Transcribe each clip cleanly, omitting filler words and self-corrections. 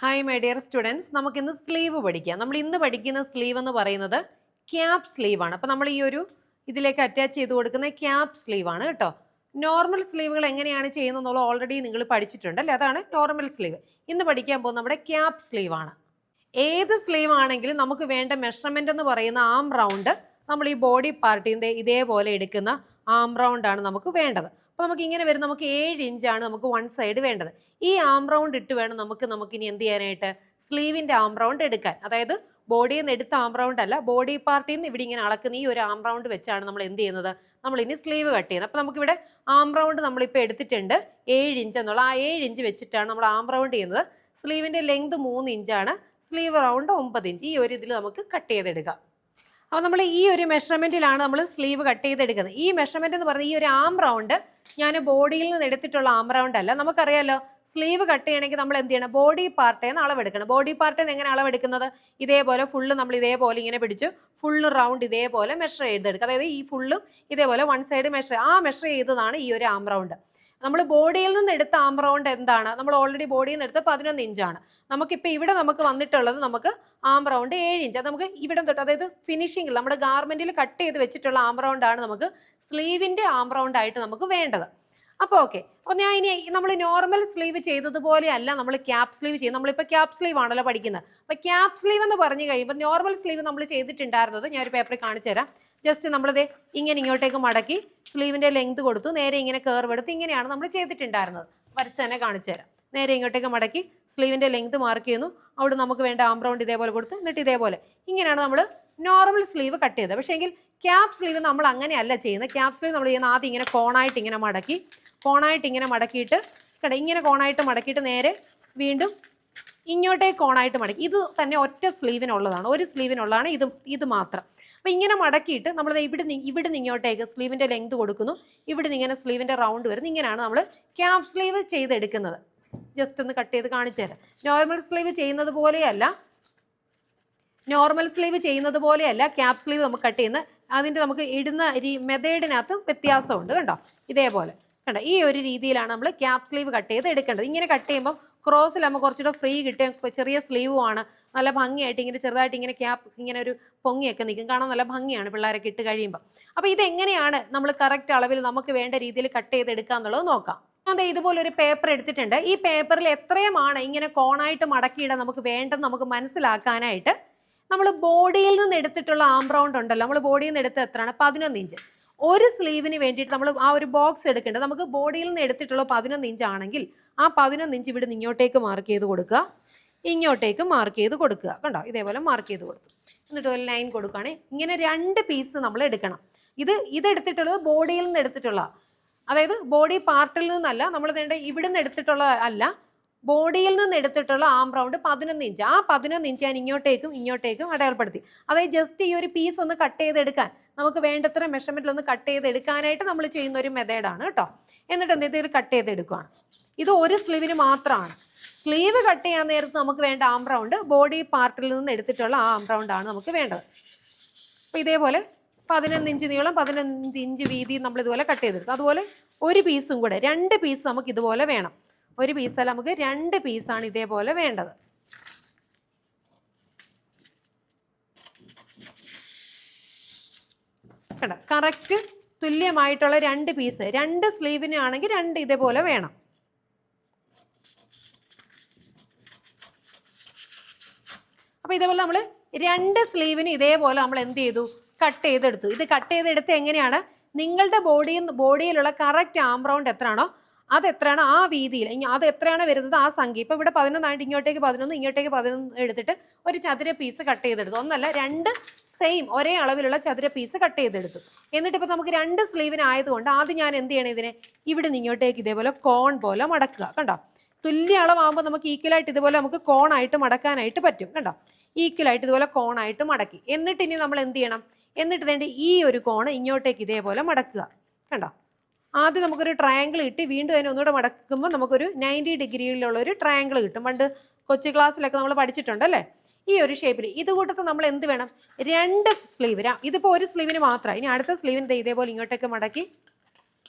Hi my dear students, നമുക്ക് ഇന്ന് sleeve പഠിക്കാം. നമ്മൾ ഇന്ന് പഠിക്കുന്ന സ്ലീവ് എന്ന് പറയുന്നത് ക്യാപ് സ്ലീവ് ആണ്. അപ്പോൾ നമ്മൾ ഈ ഒരു ഇതിലേക്ക് അറ്റാച്ച് ചെയ്ത് കൊടുക്കുന്ന ക്യാപ് സ്ലീവ് ആണ് കേട്ടോ. നോർമൽ സ്ലീവുകൾ എങ്ങനെയാണ് ചെയ്യുന്നത് ഓൾറെഡി നിങ്ങൾ പഠിച്ചിട്ടുണ്ട് അല്ലേ? അതാണ് നോർമൽ സ്ലീവ്. ഇന്ന് പഠിക്കാൻ പോകുന്നത് നമ്മുടെ ക്യാപ് സ്ലീവ് ആണ്. ഏത് സ്ലീവ് ആണെങ്കിലും നമുക്ക് വേണ്ട മെഷർമെന്റ് എന്ന് പറയുന്ന ആം റൗണ്ട് നമ്മൾ ഈ ബോഡി പാർട്ടിൻ്റെ ഇതേപോലെ എടുക്കുന്ന ആം റൗണ്ട് ആണ് നമുക്ക് വേണ്ടത്. അപ്പോൾ നമുക്ക് ഇങ്ങനെ വരും. നമുക്ക് 7 ഇഞ്ചാണ് നമുക്ക് വൺ സൈഡ് വേണ്ടത്. ഈ ആം റൗണ്ട് ഇട്ട് വേണം നമുക്ക് ഇനി എന്ത് ചെയ്യാനായിട്ട് സ്ലീവിന്റെ ആം റൗണ്ട് എടുക്കാൻ. അതായത് ബോഡിയിൽ നിന്ന് എടുത്ത ആം റൗണ്ട് അല്ല, ബോഡി പാർട്ടിൽ നിന്ന് ഇവിടെ ഇങ്ങനെ അളക്കുന്ന ഈ ഒരു ആം റൗണ്ട് വെച്ചാണ് നമ്മൾ എന്ത് ചെയ്യുന്നത്, നമ്മൾ ഇനി സ്ലീവ് കട്ട് ചെയ്യുന്നത്. അപ്പോൾ നമുക്കിവിടെ ആം റൗണ്ട് നമ്മളിപ്പോൾ എടുത്തിട്ടുണ്ട് 7 ഇഞ്ച് എന്നുള്ള ആ 7 ഇഞ്ച് വെച്ചിട്ടാണ് നമ്മൾ ആം റൗണ്ട് ചെയ്യുന്നത്. സ്ലീവിന്റെ ലെങ്ത് 3 ഇഞ്ചാണ്, സ്ലീവ് റൗണ്ട് 9 ഇഞ്ച്. ഈ ഒരു ഇതിൽ നമുക്ക് കട്ട് ചെയ്തെടുക്കാം. അപ്പോൾ നമ്മൾ ഈ ഒരു മെഷർമെന്റിലാണ് നമ്മൾ സ്ലീവ് കട്ട് ചെയ്തെടുക്കുന്നത്. ഈ മെഷർമെന്റ് എന്ന് പറയുന്നത് ഈ ഒരു ആം റൗണ്ട് ഞാൻ ബോഡിയിൽ നിന്ന് എടുത്തിട്ടുള്ള ആം റൗണ്ട് അല്ല. നമുക്കറിയാലോ സ്ലീവ് കട്ട് ചെയ്യണമെങ്കിൽ നമ്മൾ എന്ത് ചെയ്യണം, ബോഡി പാർട്ടിൽ നിന്ന് അളവെടുക്കണം. ബോഡി പാർട്ടിൽ നിന്ന് എങ്ങനെ അളവെടുക്കുന്നത്, ഇതേപോലെ ഫുള്ള് നമ്മൾ ഇതേപോലെ ഇങ്ങനെ പിടിച്ചു ഫുള്ള് റൗണ്ട് ഇതേപോലെ മെഷർ ചെയ്തെടുക്കുക. അതായത് ഈ ഫുള്ളും ഇതേപോലെ വൺ സൈഡ് മെഷർ ചെയ്തതാണ് ഈ ഒരു ആം റൗണ്ട്. നമ്മൾ ബോഡിയിൽ നിന്ന് എടുത്ത ആം റൗണ്ട് എന്താണ്, നമ്മൾ ഓൾറെഡി ബോഡിയിൽ നിന്ന് എടുത്ത 11 ഇഞ്ചാണ്. നമുക്കിപ്പോൾ ഇവിടെ നമുക്ക് വന്നിട്ടുള്ളത് നമുക്ക് ആം റൗണ്ട് 7 ഇഞ്ച്. അത് നമുക്ക് ഇവിടെ തൊട്ട്, അതായത് ഫിനിഷിങ്ങിൽ നമ്മുടെ ഗാർമെന്റിൽ കട്ട് ചെയ്ത് വെച്ചിട്ടുള്ള ആം റൗണ്ട് ആണ് നമുക്ക് സ്ലീവിന്റെ ആം റൗണ്ട് ആയിട്ട് നമുക്ക് വേണ്ടത്. അപ്പോൾ ഓക്കെ, അപ്പോൾ ഞാൻ ഇനി നമ്മൾ നോർമൽ സ്ലീവ് ചെയ്തതുപോലെ അല്ല നമ്മൾ ക്യാപ് സ്ലീവ് ചെയ്യും. നമ്മളിപ്പോൾ ക്യാപ് സ്ലീവ് ആണല്ലോ പഠിക്കുന്നത്. അപ്പോൾ ക്യാപ് സ്ലീവ് എന്ന് പറഞ്ഞു കഴിയുമ്പോൾ നോർമൽ സ്ലീവ് നമ്മൾ ചെയ്തിട്ടുണ്ടായിരുന്നത് ഞാൻ ഒരു പേപ്പറിൽ കാണിച്ചു തരാം. ജസ്റ്റ് നമ്മളിത് ഇങ്ങനെ ഇങ്ങോട്ടേക്ക് മടക്കി സ്ലീവിന്റെ ലെങ്ത് കൊടുത്തു, നേരെ ഇങ്ങനെ കർവ് എടുത്ത് ഇങ്ങനെയാണ് നമ്മൾ ചെയ്തിട്ടുണ്ടായിരുന്നത്. വരച്ച് തന്നെ കാണിച്ചു തരാം. നേരെ ഇങ്ങോട്ടേക്ക് മടക്കി സ്ലീവിന്റെ ലെങ്ത് മാർക്ക് ചെയ്യുന്നു, അവിടെ നമുക്ക് വേണ്ട ആം റൗണ്ട് ഇതേപോലെ കൊടുത്ത്, എന്നിട്ട് ഇതേപോലെ ഇങ്ങനെയാണ് നമ്മൾ നോർമൽ സ്ലീവ് കട്ട് ചെയ്തത്. പക്ഷേ എങ്കിൽ ക്യാപ് സ്ലീവ് നമ്മൾ അങ്ങനെയല്ല ചെയ്യുന്നത്. ക്യാപ് സ്ലീവ് നമ്മൾ ചെയ്യുന്ന ആദ്യം ഇങ്ങനെ കോണായിട്ട് ഇങ്ങനെ മടക്കിയിട്ട് ഇങ്ങനെ കോണായിട്ട് മടക്കിയിട്ട് നേരെ വീണ്ടും ഇങ്ങോട്ടേക്ക് കോണായിട്ട് മടക്കി. ഇത് തന്നെ ഒറ്റ സ്ലീവിനുള്ളതാണ്, ഒരു സ്ലീവിനുള്ളതാണ് ഇത് മാത്രം. അപ്പം ഇങ്ങനെ മടക്കിയിട്ട് നമ്മൾ ഇവിടുന്ന് ഇങ്ങോട്ടേക്ക് സ്ലീവിന്റെ ലെങ്ത് കൊടുക്കുന്നു, ഇവിടുന്ന് ഇങ്ങനെ സ്ലീവിന്റെ റൗണ്ട് വരുന്നു. ഇങ്ങനെയാണ് നമ്മൾ ക്യാപ് സ്ലീവ് ചെയ്തെടുക്കുന്നത്. ജസ്റ്റ് ഒന്ന് കട്ട് ചെയ്ത് കാണിച്ചു തരാം. നോർമൽ സ്ലീവ് ചെയ്യുന്നത് പോലെയല്ല ക്യാപ് സ്ലീവ് നമുക്ക് കട്ട് ചെയ്യുന്നത്. അതിൻ്റെ നമുക്ക് ഇടുന്ന മെത്തേഡിനകത്ത് വ്യത്യാസമുണ്ട് കണ്ടോ. ഇതേപോലെ കണ്ടോ, ഈ ഒരു രീതിയിലാണ് നമ്മൾ ക്യാപ് സ്ലീവ് കട്ട് ചെയ്ത് എടുക്കേണ്ടത്. ഇങ്ങനെ കട്ട് ചെയ്യുമ്പോൾ ക്രോസിൽ നമുക്ക് കുറച്ചുകൂടെ ഫ്രീ കിട്ടിയ ചെറിയ സ്ലീവുമാണ്, നല്ല ഭംഗിയായിട്ട് ഇങ്ങനെ ചെറുതായിട്ട് ഇങ്ങനെ ക്യാപ്പ് ഇങ്ങനെ ഒരു പൊങ്ങിയൊക്കെ നിൽക്കും, കാണാൻ നല്ല ഭംഗിയാണ് പിള്ളേരൊക്കെ ഇട്ട് കഴിയുമ്പോൾ. അപ്പോൾ ഇതെങ്ങനെയാണ് നമ്മൾ കറക്റ്റ് അളവിൽ നമുക്ക് വേണ്ട രീതിയിൽ കട്ട് ചെയ്തെടുക്കുക എന്നുള്ളത് നോക്കാം. അതെ, ഇതുപോലെ ഒരു പേപ്പർ എടുത്തിട്ടുണ്ട്. ഈ പേപ്പറിൽ എത്രയുമാണ് ഇങ്ങനെ കോണായിട്ട് മടക്കിയിടാൻ നമുക്ക് വേണ്ടെന്ന് നമുക്ക് മനസ്സിലാക്കാനായിട്ട് നമ്മൾ ബോഡിയിൽ നിന്ന് എടുത്തിട്ടുള്ള ആം റൗണ്ട് ഉണ്ടല്ലോ, നമ്മൾ ബോഡിയിൽ നിന്ന് എടുത്ത് എത്രയാണ്, 11 ഇഞ്ച്. ഒരു സ്ലീവിന് വേണ്ടിയിട്ട് നമ്മൾ ആ ഒരു ബോക്സ് എടുക്കേണ്ടത് നമുക്ക് ബോഡിയിൽ നിന്ന് എടുത്തിട്ടുള്ള 11 ഇഞ്ച് ആണെങ്കിൽ ആ 11 ഇഞ്ച് ഇവിടെ ഇങ്ങോട്ടേക്ക് മാർക്ക് ചെയ്ത് കൊടുക്കുക, ഇങ്ങോട്ടേക്ക് മാർക്ക് ചെയ്ത് കൊടുക്കുക. കണ്ടോ, ഇതേപോലെ മാർക്ക് ചെയ്ത് കൊടുത്തു. എന്നിട്ട് ഒരു ലൈൻ കൊടുക്കുകയാണെങ്കിൽ ഇങ്ങനെ 2 പീസ് നമ്മൾ എടുക്കണം. ഇതെടുത്തിട്ടുള്ളത് ബോഡിയിൽ നിന്ന് എടുത്തിട്ടുള്ള, അതായത് ബോഡി പാർട്ടിൽ നിന്നല്ല, നമ്മൾ ഇവിടെ നിന്ന് എടുത്തിട്ടുള്ള അല്ല, ബോഡിയിൽ നിന്ന് എടുത്തിട്ടുള്ള ആം റൗണ്ട് 11 ഇഞ്ച്. ആ 11 ഇഞ്ച് ഞാൻ ഇങ്ങോട്ടേക്കും അടയാളപ്പെടുത്തി. അതായത് ജസ്റ്റ് ഈ ഒരു പീസ് ഒന്ന് കട്ട് ചെയ്തെടുക്കാൻ, നമുക്ക് വേണ്ടത്ര മെഷർമെന്റിൽ ഒന്ന് കട്ട് ചെയ്തെടുക്കാനായിട്ട് നമ്മൾ ചെയ്യുന്ന ഒരു മെത്തേഡാണ് കേട്ടോ. എന്നിട്ട് എന്തെങ്കിലും കട്ട് ചെയ്തെടുക്കുകയാണ്. ഇത് ഒരു സ്ലീവിന് മാത്രമാണ്. സ്ലീവ് കട്ട് ചെയ്യാൻ നേരത്ത് നമുക്ക് വേണ്ട ആം റൗണ്ട് ബോഡി പാർട്ടിൽ നിന്ന് എടുത്തിട്ടുള്ള ആ ആം റൗണ്ട് ആണ് നമുക്ക് വേണ്ടത്. അപ്പോൾ ഇതേപോലെ 11 ഇഞ്ച് നീളം 11 ഇഞ്ച് വീതി നമ്മൾ ഇതുപോലെ കട്ട് ചെയ്തെടുക്കും. അതുപോലെ ഒരു പീസും കൂടെ 2 പീസ് നമുക്ക് ഇതുപോലെ വേണം. ഒരു പീസല്ല, നമുക്ക് 2 പീസാണ് ഇതേപോലെ വേണ്ടത്. കണ്ടോ, കറക്റ്റ് തുല്യമായിട്ടുള്ള 2 പീസ്. 2 സ്ലീവിനാണെങ്കിൽ 2 ഇതേപോലെ വേണം. അപ്പൊ ഇതേപോലെ നമ്മൾ 2 സ്ലീവിന് ഇതേപോലെ നമ്മൾ എന്ത് ചെയ്തു, കട്ട് ചെയ്തെടുത്തു. ഇത് കട്ട് ചെയ്തെടുത്ത് എങ്ങനെയാണ്, നിങ്ങളുടെ ബോഡിയിലുള്ള കറക്റ്റ് ആം റൗണ്ട് എത്രയാണോ അതെത്രയാണ് ആ വീതിയിൽ, അത് എത്രയാണ് വരുന്നത് ആ സംഖ്യ. ഇപ്പൊ ഇവിടെ 11 ആയിട്ട് ഇങ്ങോട്ടേക്ക് 11 എടുത്തിട്ട് ഒരു ചതുര പീസ് കട്ട് ചെയ്തെടുത്തു. ഒന്നല്ല, 2 സെയിം ഒരേ അളവിലുള്ള ചതുര പീസ് കട്ട് ചെയ്തെടുത്തു. എന്നിട്ട് ഇപ്പൊ നമുക്ക് 2 സ്ലീവിനായതുകൊണ്ട് ആദ്യം ഞാൻ എന്ത് ചെയ്യണം, ഇതിനെ ഇവിടെ നിന്ന് ഇങ്ങോട്ടേക്ക് ഇതേപോലെ കോൺ പോലെ മടക്കുക. കണ്ടോ, തുല്യ അളവാകുമ്പോൾ നമുക്ക് ഈക്വലായിട്ട് ഇതുപോലെ നമുക്ക് കോണായിട്ട് മടക്കാനായിട്ട് പറ്റും. കണ്ടോ, ഈക്വലായിട്ട് ഇതുപോലെ കോണായിട്ട് മടക്കി. എന്നിട്ട് ഇനി നമ്മൾ എന്ത് ചെയ്യണം, എന്നിട്ട് ഈ ഒരു കോണ് ഇങ്ങോട്ടേക്ക് ഇതേപോലെ മടക്കുക. കണ്ടോ, ആദ്യം നമുക്കൊരു ട്രയാങ്കിൾ കിട്ടി, വീണ്ടും അതിനെ ഒന്നുകൂടെ മടക്കുമ്പോൾ നമുക്കൊരു 90 ഡിഗ്രിയിലുള്ള ഒരു ട്രയാങ്കിൾ കിട്ടും. പണ്ട് കൊച്ചു ക്ലാസ്സിലൊക്കെ നമ്മൾ പഠിച്ചിട്ടുണ്ടല്ലേ, ഈ ഒരു ഷേപ്പിൽ. ഇത് കൂട്ടത്ത് നമ്മൾ എന്ത് വേണം, 2 സ്ലീവ്. ഇതിപ്പോൾ ഒരു സ്ലീവിന് മാത്രമാണ്. ഇനി അടുത്ത സ്ലീവിന് ഇതേപോലെ ഇങ്ങോട്ടേക്ക്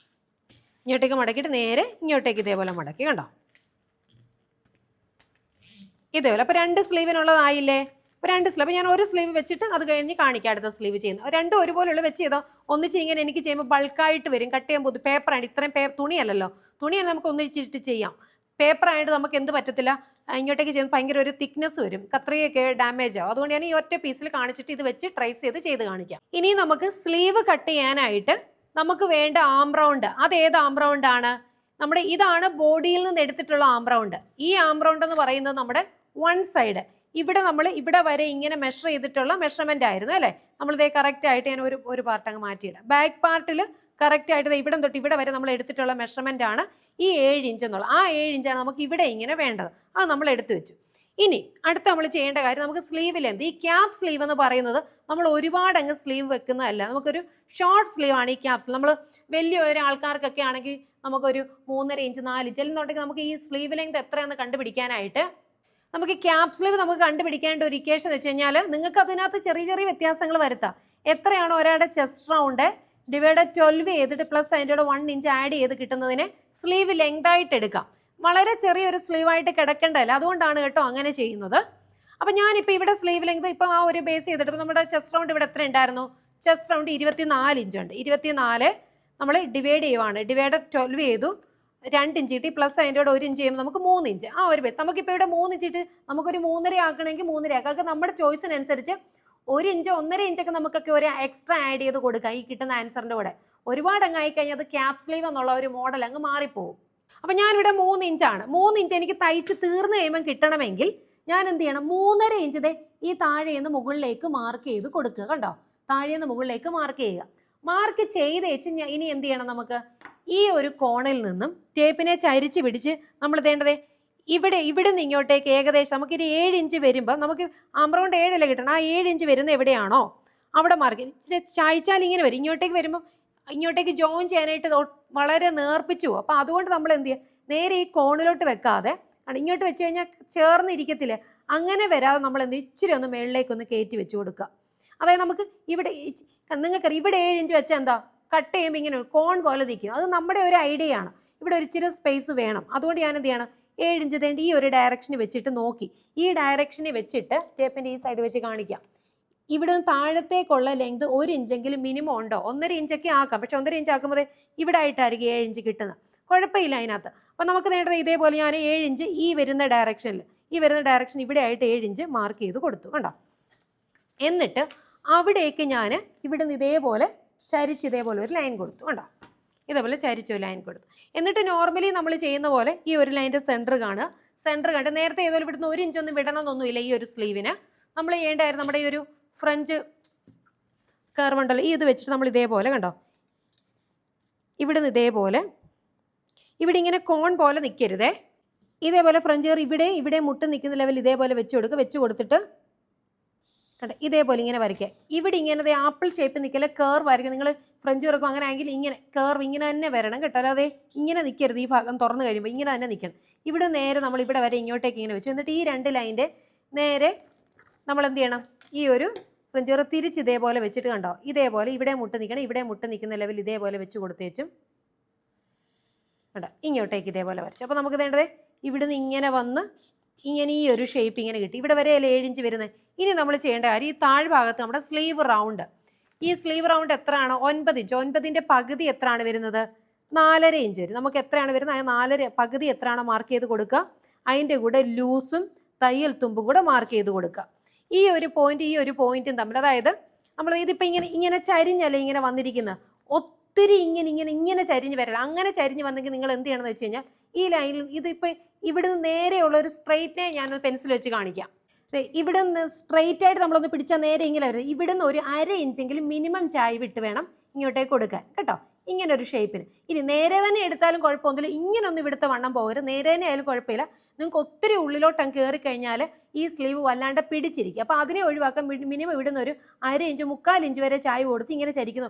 മടക്കിയിട്ട് നേരെ ഇങ്ങോട്ടേക്ക് ഇതേപോലെ മടക്കി. കണ്ടോ, ഇതേപോലെ. അപ്പോൾ 2 സ്ലീവിനുള്ളതായില്ലേ? അപ്പോൾ 2 സ്ലീവ്. അപ്പോൾ ഞാൻ ഒരു സ്ലീവ് വെച്ചിട്ട് അത് കഴിഞ്ഞ് കാണിക്കാം അടുത്ത സ്ലീവ് ചെയ്യുന്നത്. രണ്ടും ഒരുപോലെയുള്ള വെച്ച് ചെയ്തോ. ഒന്നിച്ച് ഇങ്ങനെ എനിക്ക് ചെയ്യുമ്പോൾ ബൾക്കായിട്ട് വരും. കട്ട് ചെയ്യാൻ പോകും. പേപ്പറാണ്, ഇത്രയും തുണിയല്ലല്ലോ. തുണിയാണ് നമുക്ക് ഒന്നിച്ചിട്ട് ചെയ്യാം. പേപ്പറായിട്ട് നമുക്ക് എന്ത് പറ്റത്തില്ല, ഇങ്ങോട്ടേക്ക് ചെയ്യുമ്പോൾ ഭയങ്കര ഒരു തിക്നെസ് വരും, കത്രിയൊക്കെ ഡാമേജ് ആവും. അതുകൊണ്ട് ഞാൻ ഈ ഒറ്റ പീസിൽ കാണിച്ചിട്ട് ഇത് വെച്ച് ട്രേസ് ചെയ്ത് കാണിക്കാം. ഇനി നമുക്ക് സ്ലീവ് കട്ട് ചെയ്യാനായിട്ട് നമുക്ക് വേണ്ട ആം റൗണ്ട്. അത് ഏത് ആം റൗണ്ട് ആണ്? നമ്മുടെ ഇതാണ് ബോഡിയിൽ നിന്ന് എടുത്തിട്ടുള്ള ആം റൗണ്ട്. ഈ ആം റൗണ്ട് എന്ന് പറയുന്നത് നമ്മുടെ വൺ സൈഡ്. ഇവിടെ നമ്മൾ ഇവിടെ വരെ ഇങ്ങനെ മെഷർ ചെയ്തിട്ടുള്ള മെഷർമെന്റ് ആയിരുന്നു അല്ലേ? നമ്മളിതേ കറക്റ്റ് ആയിട്ട് ഞാൻ ഒരു പാർട്ട് അങ്ങ് മാറ്റിയിടാം. ബാക്ക് പാർട്ടിൽ കറക്റ്റ് ആയിട്ട് ഇവിടെ തൊട്ട് ഇവിടെ വരെ നമ്മൾ എടുത്തിട്ടുള്ള മെഷർമെന്റ് ആണ് ഈ 7 ഇഞ്ച് എന്നുള്ളത്. ആ 7 ഇഞ്ചാണ് നമുക്ക് ഇവിടെ ഇങ്ങനെ വേണ്ടത്. അത് നമ്മൾ എടുത്തു വെച്ചു. ഇനി അടുത്ത നമ്മൾ ചെയ്യേണ്ട കാര്യം, നമുക്ക് സ്ലീവ് ലെന്ത്. ഈ ക്യാപ് സ്ലീവ് എന്ന് പറയുന്നത് നമ്മൾ ഒരുപാട് അങ്ങ് സ്ലീവ് വെക്കുന്നതല്ല. നമുക്കൊരു ഷോർട്ട് സ്ലീവ് ആണ് ഈ ക്യാപ് സ്ലീവ്. നമ്മൾ വലിയ ഒരു ആൾക്കാർക്കൊക്കെ ആണെങ്കിൽ നമുക്കൊരു 3.5 ഇഞ്ച് 4 ഇഞ്ച് എന്നുണ്ടെങ്കിൽ നമുക്ക് ഈ സ്ലീവ് ലെങ്ത് എത്രയാണെന്ന് കണ്ടുപിടിക്കാനായിട്ട് നമുക്ക് ക്യാപ് സ്ലീവ് നമുക്ക് കണ്ടുപിടിക്കേണ്ട ഒരു ഇക്വേഷൻ വെച്ച് കഴിഞ്ഞാൽ നിങ്ങൾക്ക് അതിനകത്ത് ചെറിയ ചെറിയ വ്യത്യാസങ്ങൾ വരുത്താം. എത്രയാണോ ഒരാളുടെ ചെസ്റ്റ് റൗണ്ട് ഡിവൈഡഡ് 12 ചെയ്തിട്ട് പ്ലസ് അതിൻ്റെ 1 ഇഞ്ച് ആഡ് ചെയ്ത് കിട്ടുന്നതിനെ സ്ലീവ് ലെങ്ത് ആയിട്ട് എടുക്കാം. വളരെ ചെറിയൊരു സ്ലീവ് ആയിട്ട് കിടക്കേണ്ടതല്ല, അതുകൊണ്ടാണ് കേട്ടോ അങ്ങനെ ചെയ്യുന്നത്. അപ്പം ഞാനിപ്പോൾ ഇവിടെ സ്ലീവ് ലെങ്ത് ഇപ്പോൾ ആ ഒരു ബേസ് ചെയ്തിട്ട് ഇപ്പോൾ നമ്മുടെ ചെസ്റ്റ് റൗണ്ട് ഇവിടെ എത്ര ഉണ്ടായിരുന്നു? ചെസ്റ്റ് റൗണ്ട് 24 ഇഞ്ച് ഉണ്ട്. 24 നമ്മൾ ഡിവൈഡ് ചെയ്യുവാണ്. ഡിവൈഡഡ് 12 ചെയ്തു, 2 ഇഞ്ച് കിട്ടി, പ്ലസ് അതിൻ്റെ 1 ഇഞ്ച് ചെയ്യുമ്പോൾ നമുക്ക് 3 ഇഞ്ച്. ആ ഒരു ബേസ് നമുക്കിപ്പോൾ ഇവിടെ 3 ഇഞ്ച് ഇട്ട് നമുക്കൊരു 3.5 ആക്കണമെങ്കിൽ 3.5 ആക്കാം. അതൊക്കെ നമ്മുടെ ചോയ്സിനനുസരിച്ച് 1 ഇഞ്ച് 1.5 ഇഞ്ചൊക്കെ നമുക്കൊക്കെ ഒരു എക്സ്ട്രാ ആഡ് ചെയ്ത് കൊടുക്കാം ഈ കിട്ടുന്ന ആൻസറിൻ്റെ കൂടെ. ഒരുപാട് അങ്ങ് ആയിക്കഴിഞ്ഞാൽ അത് ക്യാപ് സ്ലീവ് എന്നുള്ള ഒരു മോഡൽ അങ്ങ് മാറിപ്പോവും. അപ്പം ഞാനിവിടെ 3 ഇഞ്ചാണ്. 3 ഇഞ്ച് എനിക്ക് തയ്ച്ച് തീർന്ന് കഴിയുമ്പം കിട്ടണമെങ്കിൽ ഞാൻ എന്ത് ചെയ്യണം? 3.5 ഇഞ്ച് ഈ താഴേന്ന് മുകളിലേക്ക് മാർക്ക് ചെയ്ത് കൊടുക്കുക. കണ്ടോ? താഴേന്ന് മുകളിലേക്ക് മാർക്ക് ചെയ്യുക. മാർക്ക് ചെയ്ത് വെച്ച് ഇനി എന്ത് ചെയ്യണം? നമുക്ക് ഈ ഒരു കോണിൽ നിന്നും ടേപ്പിനെ ചരിച്ച് പിടിച്ച് നമ്മൾ വേണ്ടതേ ഇവിടെ നിന്ന് ഇങ്ങോട്ടേക്ക് ഏകദേശം നമുക്കൊരു 7 ഇഞ്ച് വരുമ്പോൾ നമുക്ക് ആംറൗണ്ട് 7 കിട്ടണം. ആ 7 ഇഞ്ച് വരുന്ന എവിടെയാണോ അവിടെ മാർക്ക് ഇച്ചിരി ചായച്ചാൽ ഇങ്ങനെ വരും. ഇങ്ങോട്ടേക്ക് വരുമ്പോൾ ഇങ്ങോട്ടേക്ക് ജോയിൻ ചെയ്യാനായിട്ട് വളരെ നേർപ്പിച്ചു പോകും. അപ്പോൾ അതുകൊണ്ട് നമ്മൾ എന്ത് ചെയ്യുക? നേരെ ഈ കോണിലോട്ട് വെക്കാതെ ഇങ്ങോട്ട് വെച്ച് കഴിഞ്ഞാൽ ചേർന്നിരിക്കത്തില്ല. അങ്ങനെ വരാതെ നമ്മൾ എന്ത് ഇച്ചിരി ഒന്ന് മുകളിലേക്കൊന്ന് കയറ്റി വെച്ച് കൊടുക്കുക. അതായത് നമുക്ക് ഇവിടെ നിങ്ങൾക്കറിയാം ഇവിടെ 7 ഇഞ്ച് വെച്ചാൽ എന്താ കട്ട് ചെയ്യുമ്പോൾ ഇങ്ങനെ കോൺ പോലെ നിൽക്കും. അത് നമ്മുടെ ഒരു ഐഡിയ ആണ്. ഇവിടെ ഒരു ഇച്ചിരി സ്പേസ് വേണം. അതുകൊണ്ട് ഞാൻ എന്ത് ചെയ്യണം? 7 ഇഞ്ച് തേണ്ടി ഈ ഒരു ഡയറക്ഷന് വെച്ചിട്ട് നോക്കി. ഈ ഡയറക്ഷനിൽ വെച്ചിട്ട് ടേപ്പിൻ്റെ ഈ സൈഡ് വെച്ച് കാണിക്കാം. ഇവിടെ നിന്ന് താഴത്തേക്കുള്ള ലെങ്ത് 1 ഇഞ്ചെങ്കിലും മിനിമം ഉണ്ടോ? 1.5 ഇഞ്ചൊക്കെ ആക്കാം. പക്ഷെ 1.5 ഇഞ്ച് ആക്കുമ്പോൾ ഇവിടെ ആയിട്ടായിരിക്കും 7 ഇഞ്ച് കിട്ടുന്നത്. കുഴപ്പമില്ല അതിനകത്ത്. അപ്പം നമുക്ക് നേടേണ്ടത് ഇതേപോലെ ഞാൻ 7 ഇഞ്ച് ഈ വരുന്ന ഡയറക്ഷനിൽ ഇവിടെ ആയിട്ട് 7 ഇഞ്ച് മാർക്ക് ചെയ്ത് കൊടുത്തു. കണ്ടോ? എന്നിട്ട് അവിടേക്ക് ഞാൻ ഇവിടെ നിന്ന് ഇതേപോലെ ചരിച്ച് ഇതേപോലെ ഒരു ലൈൻ കൊടുത്തു. കണ്ടോ? ഇതേപോലെ ചരിച്ച് ഒരു ലൈൻ കൊടുത്തു. എന്നിട്ട് നോർമലി നമ്മൾ ചെയ്യുന്ന പോലെ ഈ ഒരു ലൈൻ്റെ സെൻറ്റർ കാണുക. സെൻറ്റർ കണ്ട് നേരത്തെ ഏതോ ഇവിടുന്ന് 1 ഇഞ്ചൊന്നും വിടണമെന്നൊന്നുമില്ല. ഈ ഒരു സ്ലീവിന് നമ്മൾ ചെയ്യേണ്ടായിരുന്നു നമ്മുടെ ഈ ഒരു ഫ്രഞ്ച് കർവ് ഉണ്ടല്ലോ, ഇത് വെച്ചിട്ട് നമ്മൾ ഇതേപോലെ കണ്ടോ ഇവിടുന്ന് ഇതേപോലെ ഇവിടെ ഇങ്ങനെ കോൺ പോലെ നിൽക്കരുതേ. ഇതേപോലെ ഫ്രഞ്ച് കർവ് ഇവിടെ മുട്ട് നിൽക്കുന്ന ലെവൽ ഇതേപോലെ വെച്ച് കൊടുത്തിട്ട് കണ്ടോ ഇതേപോലെ ഇങ്ങനെ വരയ്ക്കുക. ഇവിടെ ഇങ്ങനെ ആപ്പിൾ ഷേപ്പ് നിൽക്കല്ലേ, കർവ് വരയ്ക്കുക. നിങ്ങൾ ഫ്രഞ്ച് കർവ് അങ്ങനെ ആണെങ്കിൽ ഇങ്ങനെ കർവ് ഇങ്ങനെ തന്നെ വരണം കേട്ടോ. അല്ലാതെ ഇങ്ങനെ നിൽക്കരുത്. ഈ ഭാഗം തുറന്നു കഴിയുമ്പോൾ ഇങ്ങനെ തന്നെ നിൽക്കണം. ഇവിടെ നേരെ നമ്മൾ ഇവിടെ വരെ ഇങ്ങോട്ടേക്ക് ഇങ്ങനെ വെച്ചു. എന്നിട്ട് ഈ 2 ലൈൻ്റെ നേരെ നമ്മൾ എന്ത് ചെയ്യണം? ഈ ഒരു ഫ്രഞ്ച് കർവ് തിരിച്ച് ഇതേപോലെ വെച്ചിട്ട് കണ്ടോ ഇതേപോലെ ഇവിടെ മുട്ട് നിൽക്കുന്ന ലെവൽ ഇതേപോലെ വെച്ച് കൊടുത്തേച്ചും കണ്ടോ ഇങ്ങോട്ടേക്ക് ഇതേപോലെ വരച്ചു. അപ്പോൾ നമുക്ക് വേണ്ടത് ഇവിടുന്ന് ഇങ്ങനെ വന്ന് ഇങ്ങനെ ഈ ഒരു ഷേപ്പ് ഇങ്ങനെ കിട്ടി. ഇവിടെ വരെ 7 ഇഞ്ച് വരുന്നത്. ഇനി നമ്മൾ ചെയ്യേണ്ട കാര്യം ഈ താഴ്ഭാഗത്ത് നമ്മുടെ സ്ലീവ് റൗണ്ട്. ഈ സ്ലീവ് റൗണ്ട് എത്രയാണോ? 9 ഇഞ്ച്. 9ൻ്റെ പകുതി എത്രയാണ് വരുന്നത്? 4.5 ഇഞ്ച് വരും. നമുക്ക് എത്രയാണ് വരുന്നത്? 4 പകുതി എത്രയാണോ മാർക്ക് ചെയ്ത് കൊടുക്കുക. അതിൻ്റെ കൂടെ ലൂസും തയ്യൽ തുമ്പും കൂടെ മാർക്ക് ചെയ്ത് കൊടുക്കുക. ഈ ഒരു പോയിന്റും തമ്മിൽ, അതായത് നമ്മൾ ഇതിപ്പോൾ ഇങ്ങനെ ചരിഞ്ഞല്ലേ ഇങ്ങനെ വന്നിരിക്കുന്നത്. ഒത്തിരി ഇങ്ങനെ ചരിഞ്ഞ് വരില്ല. അങ്ങനെ ചരിഞ്ഞ് വന്നെങ്കിൽ നിങ്ങൾ എന്ത് ചെയ്യണമെന്ന് വെച്ച് കഴിഞ്ഞാൽ ഈ ലൈനിൽ ഇതിപ്പോൾ ഇവിടുന്ന് നേരെയുള്ള ഒരു സ്ട്രെയിറ്റിനെ ഞാൻ പെൻസിൽ വെച്ച് കാണിക്കാം. ഇവിടുന്ന് സ്ട്രെയിറ്റ് ആയിട്ട് നമ്മളൊന്ന് പിടിച്ചാൽ നേരെ ഇങ്ങനെ വരുന്നത്. ഇവിടുന്ന് ഒരു 1/2 ഇഞ്ചെങ്കിലും മിനിമം ചായ് വിട്ട് വേണം ഇങ്ങോട്ടേക്ക് കൊടുക്കാൻ കേട്ടോ. ഇങ്ങനെ ഒരു ഷേപ്പിന്. ഇനി നേരെ തന്നെ എടുത്താലും കുഴപ്പമൊന്നുമില്ല. ഇങ്ങനൊന്നും ഇവിടുത്തെ വണ്ണം പോകരുത്. നേരെ തന്നെ ആയാലും കുഴപ്പമില്ല. നിങ്ങൾക്ക് ഒത്തിരി ഉള്ളിലോട്ട് അങ്ങ് കയറി കഴിഞ്ഞാൽ ഈ സ്ലീവ് വല്ലാണ്ട് പിടിച്ചിരിക്കും. അപ്പോൾ അതിനെ ഒഴിവാക്കാൻ മിനിമം ഇവിടുന്ന് ഒരു 1/2 ഇഞ്ച് 3/4 ഇഞ്ച് വരെ ചായ കൊടുത്ത് ഇങ്ങനെ ചരിക്കുന്നു.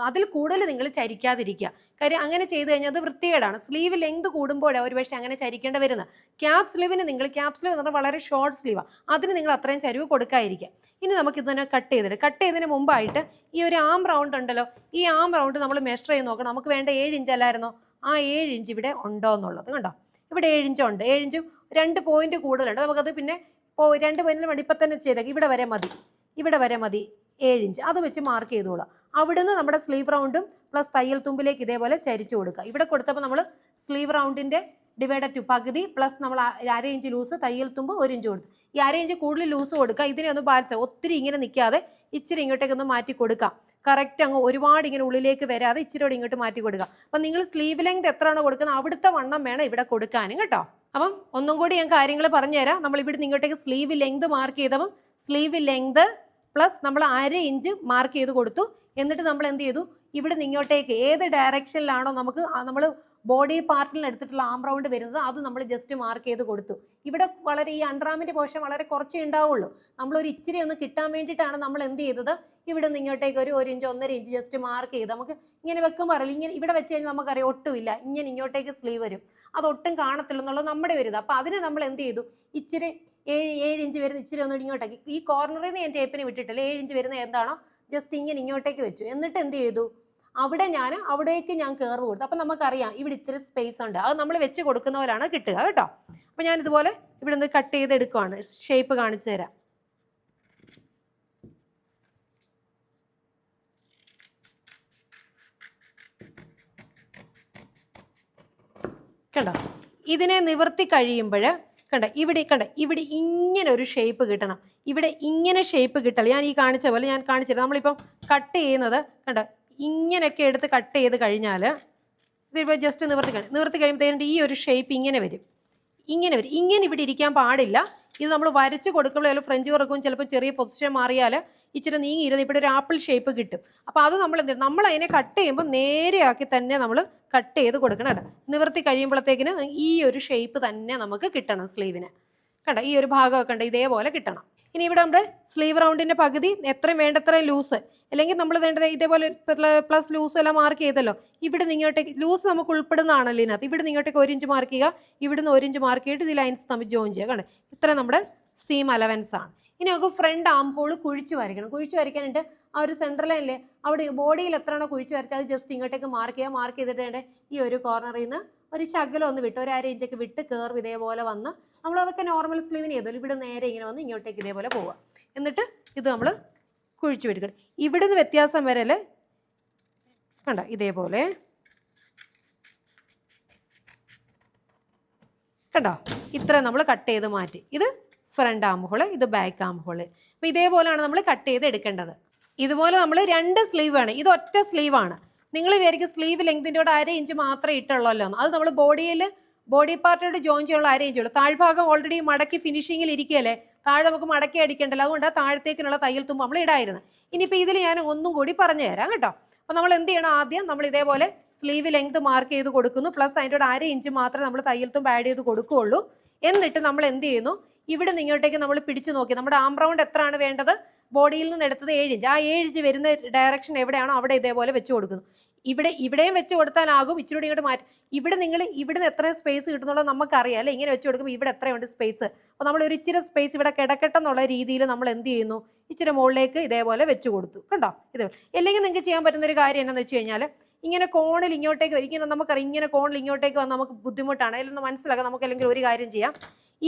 അതിൽ കൂടുതൽ നിങ്ങൾ ചരിക്കാതിരിക്കുക. കാര്യം അങ്ങനെ ചെയ്ത് കഴിഞ്ഞാൽ അത് വൃത്തികേടാണ്. സ്ലീവ് ലെങ്ത് കൂടുമ്പോഴാണ് ഒരു പക്ഷേ അങ്ങനെ ചരിക്കേണ്ട വരുന്നത്. ക്യാപ് സ്ലീവിന് ക്യാപ് സ്ലീവ് എന്ന് പറഞ്ഞാൽ വളരെ ഷോർട്ട് സ്ലീവാണ്. അതിന് നിങ്ങൾ അത്രയും ചരിവ് കൊടുക്കാതിരിക്കുക. ഇനി നമുക്ക് ഇതിനെ കട്ട് ചെയ്തതിന് മുമ്പായിട്ട് ഈ ഒരു ആം റൗണ്ട് ഉണ്ടല്ലോ, ഈ ആം റൗണ്ട് നമ്മൾ മെഷർ ചെയ്ത് നോക്കണം. നമുക്ക് വേണ്ട 7 ഇഞ്ച് അല്ലായിരുന്നോ? ആ 7 ഇഞ്ച് ഇവിടെ ഉണ്ടോ എന്നുള്ളത് കണ്ടോ. ഇവിടെ 7 ഇഞ്ച് ഉണ്ട്. 7 ഇഞ്ചും 2 പോയിന്റ് കൂടുതലുണ്ട്. നമുക്കത് പിന്നെ ഇപ്പോൾ 2 പോയിന്റിന് വേണ്ടി ഇപ്പം തന്നെ ചെയ്തേക്കാം. ഇവിടെ വരെ മതി 7 ഇഞ്ച്. അത് വെച്ച് മാർക്ക് ചെയ്തോളാം. അവിടുന്ന് നമ്മുടെ സ്ലീവ് റൗണ്ടും പ്ലസ് തയ്യൽ തുമ്പിലേക്ക് ഇതേപോലെ ചരിച്ചു കൊടുക്കുക. ഇവിടെ കൊടുത്തപ്പോൾ നമ്മൾ സ്ലീവ് റൗണ്ടിൻ്റെ ഡിവൈഡഡ് ടു പകുതി പ്ലസ് നമ്മൾ 1/2 ഇഞ്ച് ലൂസ്, തയ്യൽ തുമ്പ് 1 ഇഞ്ച് കൊടുത്തു. ഈ 1/2 ഇഞ്ച് കൂടുതൽ ലൂസ് കൊടുക്കുക. ഇതിനെ ഒന്ന് ബാലൻസ്, ഒത്തിരി ഇങ്ങനെ നിൽക്കാതെ ഇച്ചിരി ഇങ്ങോട്ടേക്കൊന്ന് മാറ്റി കൊടുക്കാം. കറക്റ്റ് അങ്ങ് ഒരുപാട് ഇങ്ങനെ ഉള്ളിലേക്ക് വരാതെ ഇച്ചിരിയോടെ ഇങ്ങോട്ട് മാറ്റി കൊടുക്കുക. അപ്പം നിങ്ങൾ സ്ലീവ് ലെങ്ത് എത്രയാണോ കൊടുക്കുന്നത് അവിടുത്തെ വണ്ണം വേണം ഇവിടെ കൊടുക്കാനും കേട്ടോ. അപ്പം ഒന്നും കൂടി ഞാൻ കാര്യങ്ങൾ പറഞ്ഞുതരാം. നമ്മൾ ഇവിടെ ഇങ്ങോട്ടേക്ക് സ്ലീവ് ലെങ്ത് മാർക്ക് ചെയ്തപ്പം സ്ലീവ് ലെങ്ത് പ്ലസ് നമ്മൾ 1/2 ഇഞ്ച് മാർക്ക് ചെയ്ത് കൊടുത്തു. എന്നിട്ട് നമ്മൾ എന്ത് ചെയ്തു, ഇവിടെ ഇങ്ങോട്ടേക്ക് ഏത് ഡയറക്ഷനിലാണോ നമുക്ക് നമ്മൾ ബോഡി പാർട്ടിൽ എടുത്തിട്ടുള്ള ആം റൗണ്ട് വരുന്നത് അത് നമ്മൾ ജസ്റ്റ് മാർക്ക് ചെയ്ത് കൊടുത്തു. ഇവിടെ വളരെ ഈ അണ്ടർആമിൻ്റെ പോർഷൻ വളരെ കുറച്ചേ ഉണ്ടാവുള്ളൂ. നമ്മളൊരു ഇച്ചിരി ഒന്ന് കിട്ടാൻ വേണ്ടിയിട്ടാണ് നമ്മൾ എന്ത് ചെയ്തത്, ഇവിടെ നിന്ന് ഇങ്ങോട്ടേക്ക് ഒരു 1 ഇഞ്ച് 1.5 ഇഞ്ച് ജസ്റ്റ് മാർക്ക് ചെയ്ത് നമുക്ക് ഇങ്ങനെ വെക്കുമ്പോൾ അറിയില്ല. ഇങ്ങനെ ഇവിടെ വെച്ച് കഴിഞ്ഞാൽ നമുക്കറിയാം ഒട്ടുമില്ല, ഇങ്ങനെ ഇങ്ങോട്ടേക്ക് സ്ലീവ് വരും, അത് ഒട്ടും കാണത്തില്ല എന്നുള്ളത് നമ്മുടെ വരുന്നത്. അപ്പോൾ അതിന് നമ്മൾ എന്ത് ചെയ്തു, ഇച്ചിരി 7 ഇഞ്ച് വരുന്ന ഇച്ചിരി ഒന്ന് ഇങ്ങോട്ടേക്ക് ഈ കോർണറിൽ നിന്ന് ഞാൻ ടേപ്പിന് വിട്ടിട്ടില്ല. 7 ഇഞ്ച് വരുന്ന എന്താണോ ജസ്റ്റ് ഇങ്ങനെ ഇങ്ങോട്ടേക്ക് വെച്ചു. എന്നിട്ട് എന്ത് ചെയ്തു, അവിടേക്ക് ഞാൻ കർവ് കൊടുത്തു. അപ്പം നമുക്കറിയാം ഇവിടെ ഇത്തിരി സ്പേസ് ഉണ്ട്, അത് നമ്മൾ വെച്ച് കൊടുക്കുന്ന പോലെയാണ് കിട്ടുക കേട്ടോ. അപ്പം ഞാൻ ഇതുപോലെ ഇവിടെ നിന്ന് കട്ട് ചെയ്ത് എടുക്കുവാണ്. ഷേപ്പ് കാണിച്ചു തരാം. കണ്ടോ, ഇതിനെ നിവർത്തി കഴിയുമ്പോൾ ഇവിടെ ഇങ്ങനെ ഒരു ഷേപ്പ് കിട്ടണം. ഇവിടെ ഇങ്ങനെ ഷേപ്പ് കിട്ടല്ല. ഞാൻ ഈ കാണിച്ച പോലെ ഞാൻ കാണിച്ചില്ല. നമ്മളിപ്പം കട്ട് ചെയ്യുന്നത് കണ്ടോ, ഇങ്ങനെയൊക്കെ എടുത്ത് കട്ട് ചെയ്ത് കഴിഞ്ഞാൽ ഇതിപ്പോൾ ജസ്റ്റ് നിവർത്തി കഴിയുമ്പോഴത്തേനും ഈ ഒരു ഷേപ്പ് ഇങ്ങനെ വരും. ഇങ്ങനെ ഇവിടെ ഇരിക്കാൻ പാടില്ല. ഇത് നമ്മൾ വരച്ച് കൊടുക്കുമ്പോൾ ചിലപ്പോൾ ഫ്രഞ്ച് കുറക്കും, ചിലപ്പോൾ ചെറിയ പൊസിഷൻ മാറിയാൽ ഇച്ചിരി നീങ്ങിയിരുന്ന് ഇവിടെ ഒരു ആപ്പിൾ ഷേപ്പ് കിട്ടും. അപ്പോൾ അത് നമ്മൾ അതിനെ കട്ട് ചെയ്യുമ്പോൾ നേരെയാക്കി തന്നെ നമ്മൾ കട്ട് ചെയ്ത് കൊടുക്കണം കേട്ടോ. നിവർത്തി കഴിയുമ്പോഴത്തേക്കിന് ഈ ഒരു ഷേപ്പ് തന്നെ നമുക്ക് കിട്ടണം സ്ലീവിന്. കണ്ടോ, ഈ ഒരു ഭാഗമൊക്കെ ഉണ്ട് ഇതേപോലെ കിട്ടണം. ഇനി ഇവിടെ നമ്മുടെ സ്ലീവ് റൗണ്ടിൻ്റെ പകുതി എത്രയും വേണ്ടത്രയും ലൂസ്, അല്ലെങ്കിൽ നമ്മൾ വേണ്ടത് ഇതേപോലെ പ്ലസ് ലൂസ് എല്ലാം മാർക്ക് ചെയ്തല്ലോ. ഇവിടെ നിങ്ങോട്ടേക്ക് ലൂസ് നമുക്ക് ഉൾപ്പെടുന്നതാണല്ലോ ഇതിനകത്ത്. ഇവിടെ നിങ്ങോട്ടേക്ക് 1 ഇഞ്ച് മാർക്ക് ചെയ്യുക, ഇവിടുന്ന് 1 ഇഞ്ച് മാർക്ക് ചെയ്തിട്ട് ഇത് ലൈൻസ് തമ്മിൽ ജോയിൻ ചെയ്യുക. കണ്ടേ, ഇത്ര നമ്മുടെ സീം അലവൻസ് ആണ്. ഇനി നമുക്ക് ഫ്രണ്ട് ആം ഹോൾ കുഴിച്ച് വരയ്ക്കണം. കുഴിച്ച് വരയ്ക്കാനായിട്ട് ആ ഒരു സെൻറ്റർ ലൈനിലെ അവിടെ ബോഡിയിൽ എത്രയാണോ കുഴിച്ച് വരച്ചാൽ അത് ജസ്റ്റ് ഇങ്ങോട്ടേക്ക് മാർക്ക് ചെയ്യുക. മാർക്ക് ചെയ്തിട്ട് ഈ ഒരു കോർണറിൽ നിന്ന് ഒരു ശകലം ഒന്ന് വിട്ട് ഒരു 1/2 ഇഞ്ചൊക്കെ വിട്ട് കർവ് ഇതേപോലെ വന്ന് നമ്മളതൊക്കെ നോർമൽ സ്ലീവിന് ചെയ്തല്ലോ. ഇവിടെ നേരെ ഇങ്ങനെ വന്ന് ഇങ്ങോട്ടേക്ക് ഇതേപോലെ പോവുക. എന്നിട്ട് ഇത് നമ്മൾ കുഴിച്ച് വിടുക്കണം. ഇവിടുന്ന് വ്യത്യാസം വരല്ലേ, കണ്ടോ ഇതേപോലെ കണ്ടോ, ഇത്ര നമ്മൾ കട്ട് ചെയ്ത് മാറ്റി. ഇത് ഫ്രണ്ട് ആം ഹോള്, ഇത് ബാക്ക് ആം ഹോള്. അപ്പോൾ ഇതേപോലെയാണ് നമ്മൾ കട്ട് ചെയ്ത് എടുക്കേണ്ടത്. ഇതുപോലെ നമ്മൾ 2 സ്ലീവാണ്, ഇത് ഒറ്റ സ്ലീവാണ്. നിങ്ങൾ വിചാരിക്കും സ്ലീവ് ലെങ്തിൻ്റെ കൂടെ 1/2 ഇഞ്ച് മാത്രമേ ഇട്ടുള്ളല്ലോ. അത് നമ്മൾ ബോഡി പാർട്ടോട് ജോയിൻ ചെയ്യാനുള്ള 1/2 ഇഞ്ചുള്ളൂ. താഴ്ഭാഗം ഓൾറെഡി മടക്കി ഫിനിഷിങ്ങിൽ ഇരിക്കുകയല്ലേ, താഴെ നമുക്ക് മടക്കി അടിക്കേണ്ടല്ലോ. അതുകൊണ്ട് താഴത്തേക്കിനുള്ള തയ്യൽ തുമ്പ് നമ്മൾ ഇടായിരുന്നു. ഇനിയിപ്പോൾ ഇതിൽ ഞാൻ ഒന്നും കൂടി പറഞ്ഞു തരാം കേട്ടോ. അപ്പോൾ നമ്മൾ എന്ത് ചെയ്യണം, ആദ്യം നമ്മൾ ഇതേപോലെ സ്ലീവ് ലെങ്ത് മാർക്ക് ചെയ്ത് കൊടുക്കുന്നു. പ്ലസ് അതിൻ്റെ കൂടെ 1/2 ഇഞ്ച് മാത്രമേ നമ്മൾ തയ്യൽ തുമ്പ് ആഡ് ചെയ്ത് കൊടുക്കുകയുള്ളൂ. എന്നിട്ട് നമ്മൾ എന്ത് ചെയ്യുന്നു, ഇവിടെ നിന്ന് ഇങ്ങോട്ടേക്ക് നമ്മൾ പിടിച്ചു നോക്കി നമ്മുടെ ആം റൗണ്ട് എത്രയാണ് വേണ്ടത്, ബോഡിയിൽ നിന്ന് എടുത്തത് 7 ഇഞ്ച്. ആ 7 ഇഞ്ച് വരുന്ന ഡയറക്ഷൻ എവിടെയാണോ അവിടെ ഇതേപോലെ വെച്ച് കൊടുക്കുന്നു. ഇവിടെയും വെച്ച് കൊടുത്താലാകും, ഇച്ചിരി ഇങ്ങോട്ട് മാറ്റി. ഇവിടുന്ന് എത്ര സ്പേസ് കിട്ടുന്നുള്ളത് നമുക്കറിയാം അല്ലേ. ഇങ്ങനെ വെച്ച് കൊടുക്കുമ്പോൾ ഇവിടെ എത്രയുണ്ട് സ്പേസ്. അപ്പോൾ നമ്മൾ ഒരു ഇച്ചിരി സ്പേസ് ഇവിടെ കിടക്കട്ടെന്നുള്ള രീതിയിൽ നമ്മൾ എന്ത് ചെയ്യുന്നു, ഇച്ചിരി മുകളിലേക്ക് ഇതേപോലെ വെച്ച് കൊടുത്തു. കണ്ടോ, ഇത് അല്ലെങ്കിൽ നിങ്ങൾക്ക് ചെയ്യാൻ പറ്റുന്ന ഒരു കാര്യം എന്താണെന്ന് വെച്ച് കഴിഞ്ഞാൽ, ഇങ്ങനെ കോണിൽ ഇങ്ങോട്ടേക്ക് വരിക. നമുക്കറിയാം ഇങ്ങനെ കോണിൽ ഇങ്ങോട്ടേക്ക് വന്ന് നമുക്ക് ബുദ്ധിമുട്ടാണ്. അതിലൊന്ന് മനസ്സിലാക്കാം. നമുക്ക് അല്ലെങ്കിൽ ഒരു കാര്യം ചെയ്യാം,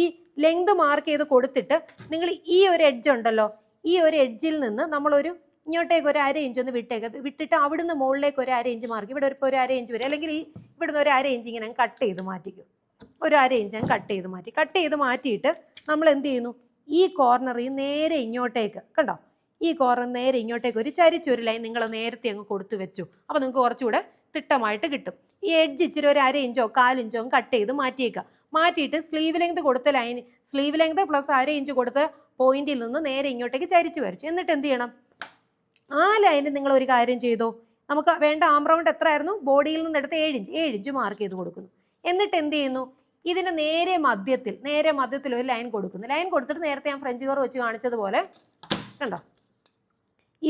ഈ ലെങ്ത് മാർക്ക് ചെയ്ത് കൊടുത്തിട്ട് നിങ്ങൾ ഈ ഒരു എഡ്ജ് ഉണ്ടല്ലോ, ഈ ഒരു എഡ്ജിൽ നിന്ന് നമ്മളൊരു ഇങ്ങോട്ടേക്ക് ഒരു 1/2 ഇഞ്ച് ഒന്ന് വിട്ടിട്ട് അവിടുന്ന് മുകളിലേക്ക് ഒരു 1/2 ഇഞ്ച് മാർക്ക്, ഇവിടെ ഇപ്പോൾ ഒരു 1/2 ഇഞ്ച് വരും. അല്ലെങ്കിൽ ഇവിടുന്ന് ഒരു 1/2 ഇഞ്ച് ഇങ്ങനെ കട്ട് ചെയ്ത് മാറ്റിക്കും. ഒരു 1/2 ഇഞ്ച് ഞാൻ കട്ട് ചെയ്ത് മാറ്റിയിട്ട് നമ്മൾ എന്ത് ചെയ്യുന്നു, ഈ കോർണറിൽ നേരെ ഇങ്ങോട്ടേക്ക് കണ്ടോ, ഈ കോർണർ നേരെ ഇങ്ങോട്ടേക്ക് ഒരു ചരിച്ചൊരു ലൈൻ നിങ്ങൾ നേരത്തെ അങ്ങ് കൊടുത്തു വെച്ചു. അപ്പോൾ നിങ്ങൾക്ക് കുറച്ചുകൂടെ തിട്ടമായിട്ട് കിട്ടും. ഈ എഡ്ജ് ഇച്ചിരി ഒരു 1/2 ഇഞ്ചോ 1/4 ഇഞ്ചോ കട്ട് ചെയ്ത് മാറ്റിയേക്കുക. മാറ്റിയിട്ട് സ്ലീവ് ലെങ്ത് കൊടുത്ത line, sleeve length plus 1/2 inch കൊടുത്ത പോയിന്റിൽ നിന്ന് നേരെ ഇങ്ങോട്ടേക്ക് ചരിച്ച് വരച്ചു. എന്നിട്ട് എന്ത് ചെയ്യണം, ആ ലൈനിൽ നിങ്ങൾ ഒരു കാര്യം ചെയ്തോ, നമുക്ക് വേണ്ട ആം റൗണ്ട് എത്ര ആയിരുന്നു, ബോഡിയിൽ നിന്ന് എടുത്ത് 7 ഇഞ്ച് മാർക്ക് ചെയ്ത് കൊടുക്കുന്നു. എന്നിട്ട് എന്ത് ചെയ്യുന്നു, ഇതിന് നേരെ മധ്യത്തിൽ ഒരു ലൈൻ കൊടുക്കുന്നു. ലൈൻ കൊടുത്തിട്ട് നേരത്തെ ഞാൻ ഫ്രഞ്ച് കർവ് വെച്ച് കാണിച്ചതുപോലെ കണ്ടോ,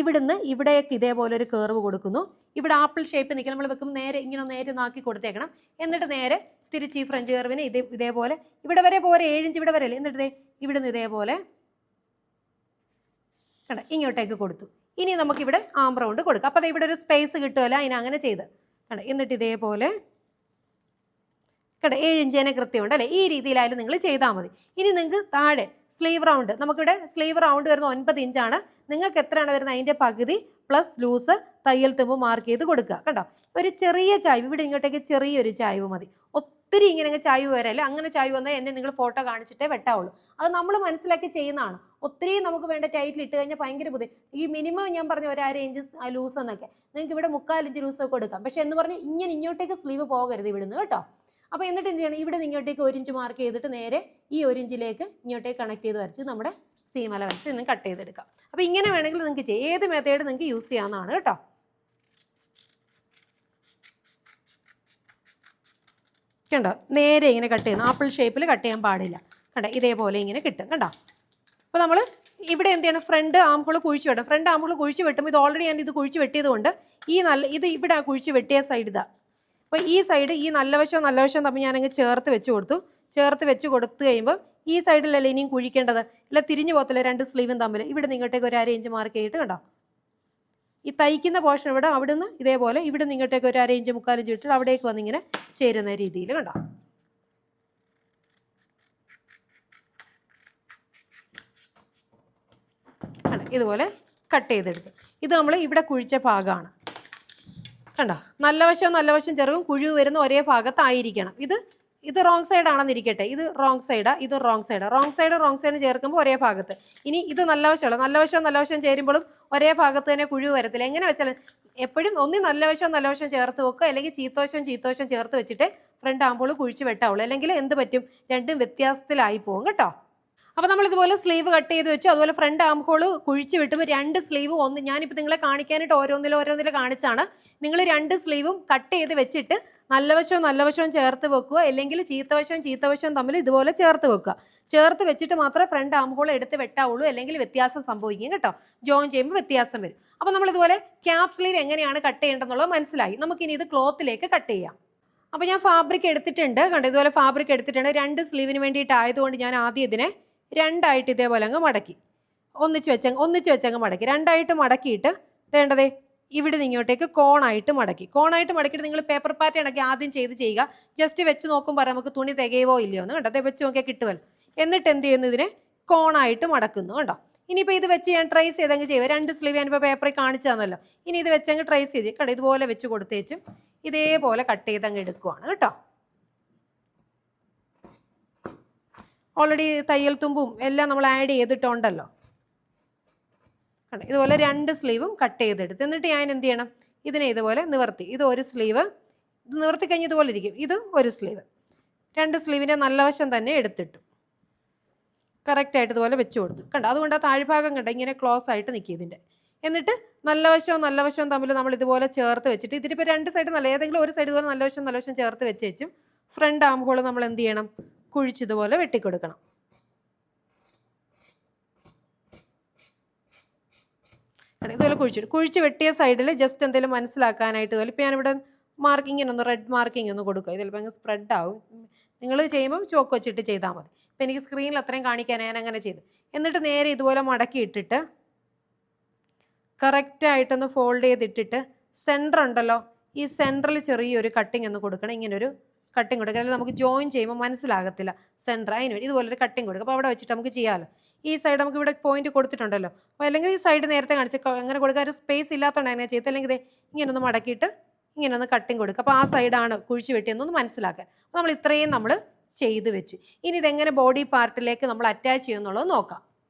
ഇവിടുന്ന് ഇവിടേക്ക് ഇതേപോലെ ഒരു കർവ് കൊടുക്കുന്നു. ഇവിടെ ആപ്പിൾ ഷേപ്പ് നിൽക്കുക, നമ്മൾ വെക്കും നേരെ ഇങ്ങനെ നേരെ നാക്കി കൊടുത്തേക്കണം. എന്നിട്ട് നേരെ തിരിച്ച് ഈ ഫ്രഞ്ച് കർവിന് ഇതേപോലെ ഇവിടെ വരെ പോരെ, 7 ഇഞ്ച് ഇവിടെ വരെ അല്ലേ. എന്നിട്ട് ഇവിടുന്ന് ഇതേപോലെ കണ്ടോ ഇങ്ങോട്ടേക്ക് കൊടുത്തു. ഇനി നമുക്കിവിടെ ആം റൗണ്ട് കൊടുക്കാം. അപ്പോൾ ഇവിടെ ഒരു സ്പേസ് കിട്ടുമല്ലോ, അതിനങ്ങനെ ചെയ്ത് കണ്ടോ. എന്നിട്ട് ഇതേപോലെ കേട്ടോ 7 ഇഞ്ച് തന്നെ കൃത്യമുണ്ട് അല്ലേ? ഈ രീതിയിലായാലും നിങ്ങൾ ചെയ്താൽ മതി. ഇനി നിങ്ങൾക്ക് താഴെ സ്ലീവ് റൗണ്ട്, നമുക്കിവിടെ സ്ലീവ് റൗണ്ട് വരുന്ന 9 ഇഞ്ചാണ്. നിങ്ങൾക്ക് എത്രയാണ് വരുന്നത് അതിൻ്റെ പകുതി പ്ലസ് ലൂസ് തയ്യൽ തുമ്പ് മാർക്ക് ചെയ്ത് കൊടുക്കുക. കണ്ടോ ഒരു ചെറിയ ചായ്വ്, ഇവിടെ ഇങ്ങോട്ടേക്ക് ചെറിയൊരു ചായ്വ് മതി. ഒത്തിരി ഇങ്ങനെ ചായ്വ് വരല്ലേ, അങ്ങനെ ചായ്വ് വന്നാൽ എന്നെ നിങ്ങൾ ഫോട്ടോ കാണിച്ചിട്ടേ വെട്ടാവുള്ളൂ. അത് നമ്മൾ മനസ്സിലാക്കി ചെയ്യുന്നതാണ്. ഒത്തിരി നമുക്ക് വേണ്ട ടൈറ്റിൽ ഇട്ട് കഴിഞ്ഞാൽ ഭയങ്കര ബുദ്ധിമുട്ട്. ഈ മിനിമം ഞാൻ പറഞ്ഞ ഒരു 1/2 ഇഞ്ച് ലൂസ് എന്നൊക്കെ, നിങ്ങൾക്ക് ഇവിടെ 3/4 ഇഞ്ച് ലൂസൊക്കെ കൊടുക്കാം. പക്ഷെ എന്ന് പറഞ്ഞാൽ ഇങ്ങനെ ഇങ്ങോട്ടേക്ക് സ്ലീവ് പോകരുത് ഇവിടുന്ന് കേട്ടോ. അപ്പോൾ എന്നിട്ട് എന്ത് ചെയ്യണം, ഇവിടെ നിന്ന് ഇങ്ങോട്ടേക്ക് 1 ഇഞ്ച് മാർക്ക് ചെയ്തിട്ട് നേരെ ഈ 1 ഇഞ്ചിലേക്ക് ഇങ്ങോട്ടേക്ക് കണക്ട് ചെയ്ത് വരച്ച് നമ്മുടെ സീം അലവൻസ് നിന്ന് കട്ട് ചെയ്തെടുക്കാം. അപ്പോൾ ഇങ്ങനെ വേണമെങ്കിൽ നിങ്ങൾക്ക് ചെയ്യാം. ഏത് മെത്തേഡ് നിങ്ങൾക്ക് യൂസ് ചെയ്യാവുന്നതാണ് കേട്ടോ. കണ്ടോ നേരെ ഇങ്ങനെ കട്ട് ചെയ്യുന്നു, ആപ്പിൾ ഷേപ്പിൽ കട്ട് ചെയ്യാൻ പാടില്ല. കണ്ടോ ഇതേപോലെ ഇങ്ങനെ കിട്ടും. കണ്ടോ അപ്പോൾ നമ്മൾ ഇവിടെ എന്ത് ചെയ്യണം, ഫ്രണ്ട് ആം ഹോൾ കുഴിച്ച് വെട്ടും. ഫ്രണ്ട് ആം ഹോൾ കുഴിച്ച് വെട്ടുമ്പോൾ ഇത് ഓൾറെഡി ഞാൻ ഇത് കുഴിച്ച് വെട്ടിയത് കൊണ്ട് ഇത് ഇവിടെ കുഴിച്ച് വെട്ടിയ സൈഡ് ഇതാ. അപ്പോൾ ഈ സൈഡ് ഈ നല്ല വശവും തമ്മിൽ ഞാനങ്ങ് ചേർത്ത് വെച്ച് കൊടുത്തു. ചേർത്ത് വെച്ച് കൊടുത്തു കഴിയുമ്പോൾ ഈ സൈഡിലല്ലേ ഇനിയും കുഴിക്കേണ്ടത്, ഇല്ല തിരിഞ്ഞു പോകത്തില്ല രണ്ട് സ്ലീവും തമ്മിൽ. ഇവിടെ നിങ്ങോട്ടേക്ക് ഒരു 1/2 ഇഞ്ച് മാർക്ക് ചെയ്തിട്ട് കണ്ടോ ഈ തയ്ക്കുന്ന പോർഷൻ ഇവിടെ അവിടുന്ന് ഇതേപോലെ ഇവിടെ നിങ്ങോട്ടേക്ക് ഒരു 1/2 ഇഞ്ച് 3/4 ഇഞ്ച് ഇട്ടിട്ട് അവിടേക്ക് വന്നിങ്ങനെ ചേരുന്ന രീതിയിൽ കണ്ടോ. ഇതുപോലെ കട്ട് ചെയ്തെടുക്കും. ഇത് നമ്മൾ ഇവിടെ കുഴിച്ച ഭാഗമാണ് കണ്ടോ. നല്ല വശം ചെറുതും കുഴിവ് വരുന്ന ഒരേ ഭാഗത്തായിരിക്കണം. ഇത് റോങ് സൈഡ് ആണെന്നിരിക്കട്ടെ, ഇത് റോങ് സൈഡാ, ഇത് റോങ് സൈഡ് ചേർക്കുമ്പോൾ ഒരേ ഭാഗത്ത്. ഇനി ഇത് നല്ല വശം ചേരുമ്പോഴും ഒരേ ഭാഗത്ത് തന്നെ കുഴിവ് വരത്തില്ല. എങ്ങനെ വെച്ചാൽ എപ്പോഴും ഒന്നി നല്ല വശം ചേർത്ത് വെക്കുക, അല്ലെങ്കിൽ ചീത്തവശം ചേർത്ത് വെച്ചിട്ട് ഫ്രണ്ട് ആകുമ്പോൾ കുഴിച്ച് വെട്ടാവുള്ളൂ. അല്ലെങ്കിൽ എന്ത് പറ്റും, രണ്ടും വ്യത്യാസത്തിലായി പോകും കേട്ടോ. അപ്പോൾ നമ്മൾ ഇതുപോലെ സ്ലീവ് കട്ട് ചെയ്ത് വെച്ചു. അതുപോലെ ഫ്രണ്ട് ആം ഹോൾ കുഴിച്ച് വിട്ടുമ്പോൾ 2 സ്ലീവ് ഞാനിപ്പോൾ നിങ്ങളെ കാണിക്കാനായിട്ട് ഓരോന്നിൽ കാണിച്ചാണ്. നിങ്ങൾ 2 സ്ലീവും കട്ട് ചെയ്ത് വെച്ചിട്ട് നല്ല വശവും ചേർത്ത് വെക്കുക, അല്ലെങ്കിൽ ചീത്തവശവും തമ്മിൽ ഇതുപോലെ ചേർത്ത് വെക്കുക. ചേർത്ത് വെച്ചിട്ട് മാത്രമേ ഫ്രണ്ട് ആം ഹോൾ എടുത്ത് വെട്ടാവുള്ളൂ, അല്ലെങ്കിൽ വ്യത്യാസം സംഭവിക്കും കേട്ടോ. ജോയിൻ ചെയ്യുമ്പോൾ വ്യത്യാസം വരും. അപ്പോൾ നമ്മൾ ഇതുപോലെ ക്യാപ് സ്ലീവ് എങ്ങനെയാണ് കട്ട് ചെയ്യേണ്ടതെന്നുള്ളത് മനസ്സിലായി. നമുക്കിനി ഇത് ക്ലോത്തിലേക്ക് കട്ട് ചെയ്യാം. അപ്പോൾ ഞാൻ ഫാബ്രിക് എടുത്തിട്ടുണ്ട് കണ്ടോ, ഇതുപോലെ ഫാബ്രിക് എടുത്തിട്ടുണ്ട്. 2 സ്ലീവിന് വേണ്ടിയിട്ടായതുകൊണ്ട് ഞാൻ ആദ്യം ഇതിനെ 2ആയിട്ട് ഇതേപോലെ അങ്ങ് മടക്കി ഒന്നിച്ച് വെച്ചങ്ങ് മടക്കി. 2ആയിട്ട് മടക്കിയിട്ട് വേണ്ടതേ ഇവിടെ നിന്ന് ഇങ്ങോട്ടേക്ക് കോണായിട്ട് മടക്കിയിട്ട് നിങ്ങൾ പേപ്പർ പാറ്റേൺ ഒക്കെ ആദ്യം ചെയ്യുക. ജസ്റ്റ് വെച്ച് നോക്കുമ്പോൾ നമുക്ക് തുണി തികയുവോ ഇല്ലയോ എന്ന് കണ്ടോ, വെച്ച് നോക്കിയാൽ കിട്ടുമല്ലോ. എന്നിട്ട് എന്ത് ചെയ്യുന്നു, ഇതിനെ കോണായിട്ട് മടക്കുന്നു കണ്ടോ. ഇനിയിപ്പോൾ ഇത് വെച്ച് ഞാൻ ട്രേസ് ചെയ്തങ്ങ് ചെയ്യുക. 2 സ്ലീവ് ഞാനിപ്പോൾ പേപ്പറിൽ കാണിച്ചു തന്നല്ലോ. ഇനി ഇത് വെച്ചങ്ങ് ട്രേസ് ചെയ്ത് കണ്ടോ, ഇതുപോലെ വെച്ച് കൊടുത്തേച്ചും ഇതേപോലെ കട്ട് ചെയ്തങ്ങ് എടുക്കുവാണ് കേട്ടോ. ഓൾറെഡി തയ്യൽ തുമ്പും എല്ലാം നമ്മൾ ആഡ് ചെയ്തിട്ടുണ്ടല്ലോ. ഇതുപോലെ 2 സ്ലീവും കട്ട് ചെയ്തെടുത്ത് എന്നിട്ട് ഞാൻ എന്ത് ചെയ്യണം, ഇതിനെ ഇതുപോലെ നിവർത്തി. ഇത് ഒരു സ്ലീവ്, ഇത് നിവർത്തി കഴിഞ്ഞ് ഇതുപോലെ ഇരിക്കും. ഇത് ഒരു സ്ലീവ്, 2 സ്ലീവിൻ്റെ നല്ല വശം തന്നെ എടുത്തിട്ടു കറക്റ്റായിട്ട് ഇതുപോലെ വെച്ച് കൊടുത്തു കണ്ടോ. അതുകൊണ്ട് ആ താഴ്ഭാഗം കണ്ടോ ഇങ്ങനെ ക്ലോസ് ആയിട്ട് നിൽക്കും ഇതിൻ്റെ. എന്നിട്ട് നല്ല വശവും തമ്മിൽ നമ്മൾ ഇതുപോലെ ചേർത്ത് വെച്ചിട്ട് ഇതിനിപ്പോൾ 2 സൈഡ് ഏതെങ്കിലും ഒരു സൈഡ് ഇതുപോലെ നല്ല വശം ചേർത്ത് വെച്ചും ഫ്രണ്ട് ആം ഹോൾ നമ്മൾ എന്ത് ചെയ്യണം, കുഴിച്ചിതുപോലെ വെട്ടിക്കൊടുക്കണം. ഇതുപോലെ കുഴിച്ച് വെട്ടിയ സൈഡിൽ ജസ്റ്റ് എന്തെങ്കിലും മനസ്സിലാക്കാനായിട്ട് പോലെ ഇപ്പോൾ ഞാനിവിടെ റെഡ് മാർക്കിംഗ് ഒന്ന് കൊടുക്കുക. ഇത് ചിലപ്പോൾ അങ്ങ് സ്പ്രെഡ് ആവും. നിങ്ങൾ ചെയ്യുമ്പോൾ ചോക്ക് വെച്ചിട്ട് ചെയ്താൽ മതി. ഇപ്പം എനിക്ക് സ്ക്രീനിൽ അത്രയും കാണിക്കാൻ ഞാൻ അങ്ങനെ ചെയ്തു. എന്നിട്ട് നേരെ ഇതുപോലെ മടക്കി ഇട്ടിട്ട് കറക്റ്റായിട്ടൊന്ന് ഫോൾഡ് ചെയ്തിട്ടിട്ട് സെൻറ്റർ ഉണ്ടല്ലോ, ഈ സെൻറ്ററിൽ ചെറിയൊരു കട്ടിങ് ഒന്ന് കൊടുക്കണം. ഇങ്ങനൊരു കട്ടിങ് കൊടുക്കുക, അല്ലെങ്കിൽ നമുക്ക് ജോയിൻ ചെയ്യുമ്പോൾ മനസ്സിലാകത്തില്ല സെൻറ്റർ. അതിന് വേണ്ടി ഇതുപോലൊരു കട്ടിങ് കൊടുക്കുക. അപ്പോൾ അവിടെ വെച്ചിട്ട് നമുക്ക് ചെയ്യാമല്ലോ. ഈ സൈഡ് നമുക്ക് ഇവിടെ പോയിന്റ് കൊടുത്തിട്ടുണ്ടല്ലോ, അപ്പോൾ അല്ലെങ്കിൽ ഈ സൈഡ് നേരത്തെ കാണിച്ച് അങ്ങനെ കൊടുക്കാൻ ഒരു സ്പേസ് ഇല്ലാത്തതുകൊണ്ട് അങ്ങനെ ചെയ്ത്, അല്ലെങ്കിൽ ഇങ്ങനെ ഒന്ന് മടക്കിയിട്ട് ഇങ്ങനെ ഒന്ന് കട്ടിങ് കൊടുക്കുക. അപ്പോൾ ആ സൈഡാണ് കുഴിച്ച് വെട്ടിയെന്നൊന്ന് മനസ്സിലാക്കാൻ. അപ്പോൾ നമ്മൾ ഇത്രയും നമ്മൾ ചെയ്ത് വെച്ചു. ഇനി ഇതെങ്ങനെ ബോഡി പാർട്ടിലേക്ക് നമ്മൾ അറ്റാച്ച് ചെയ്യുമെന്നുള്ളത് നോക്കാം.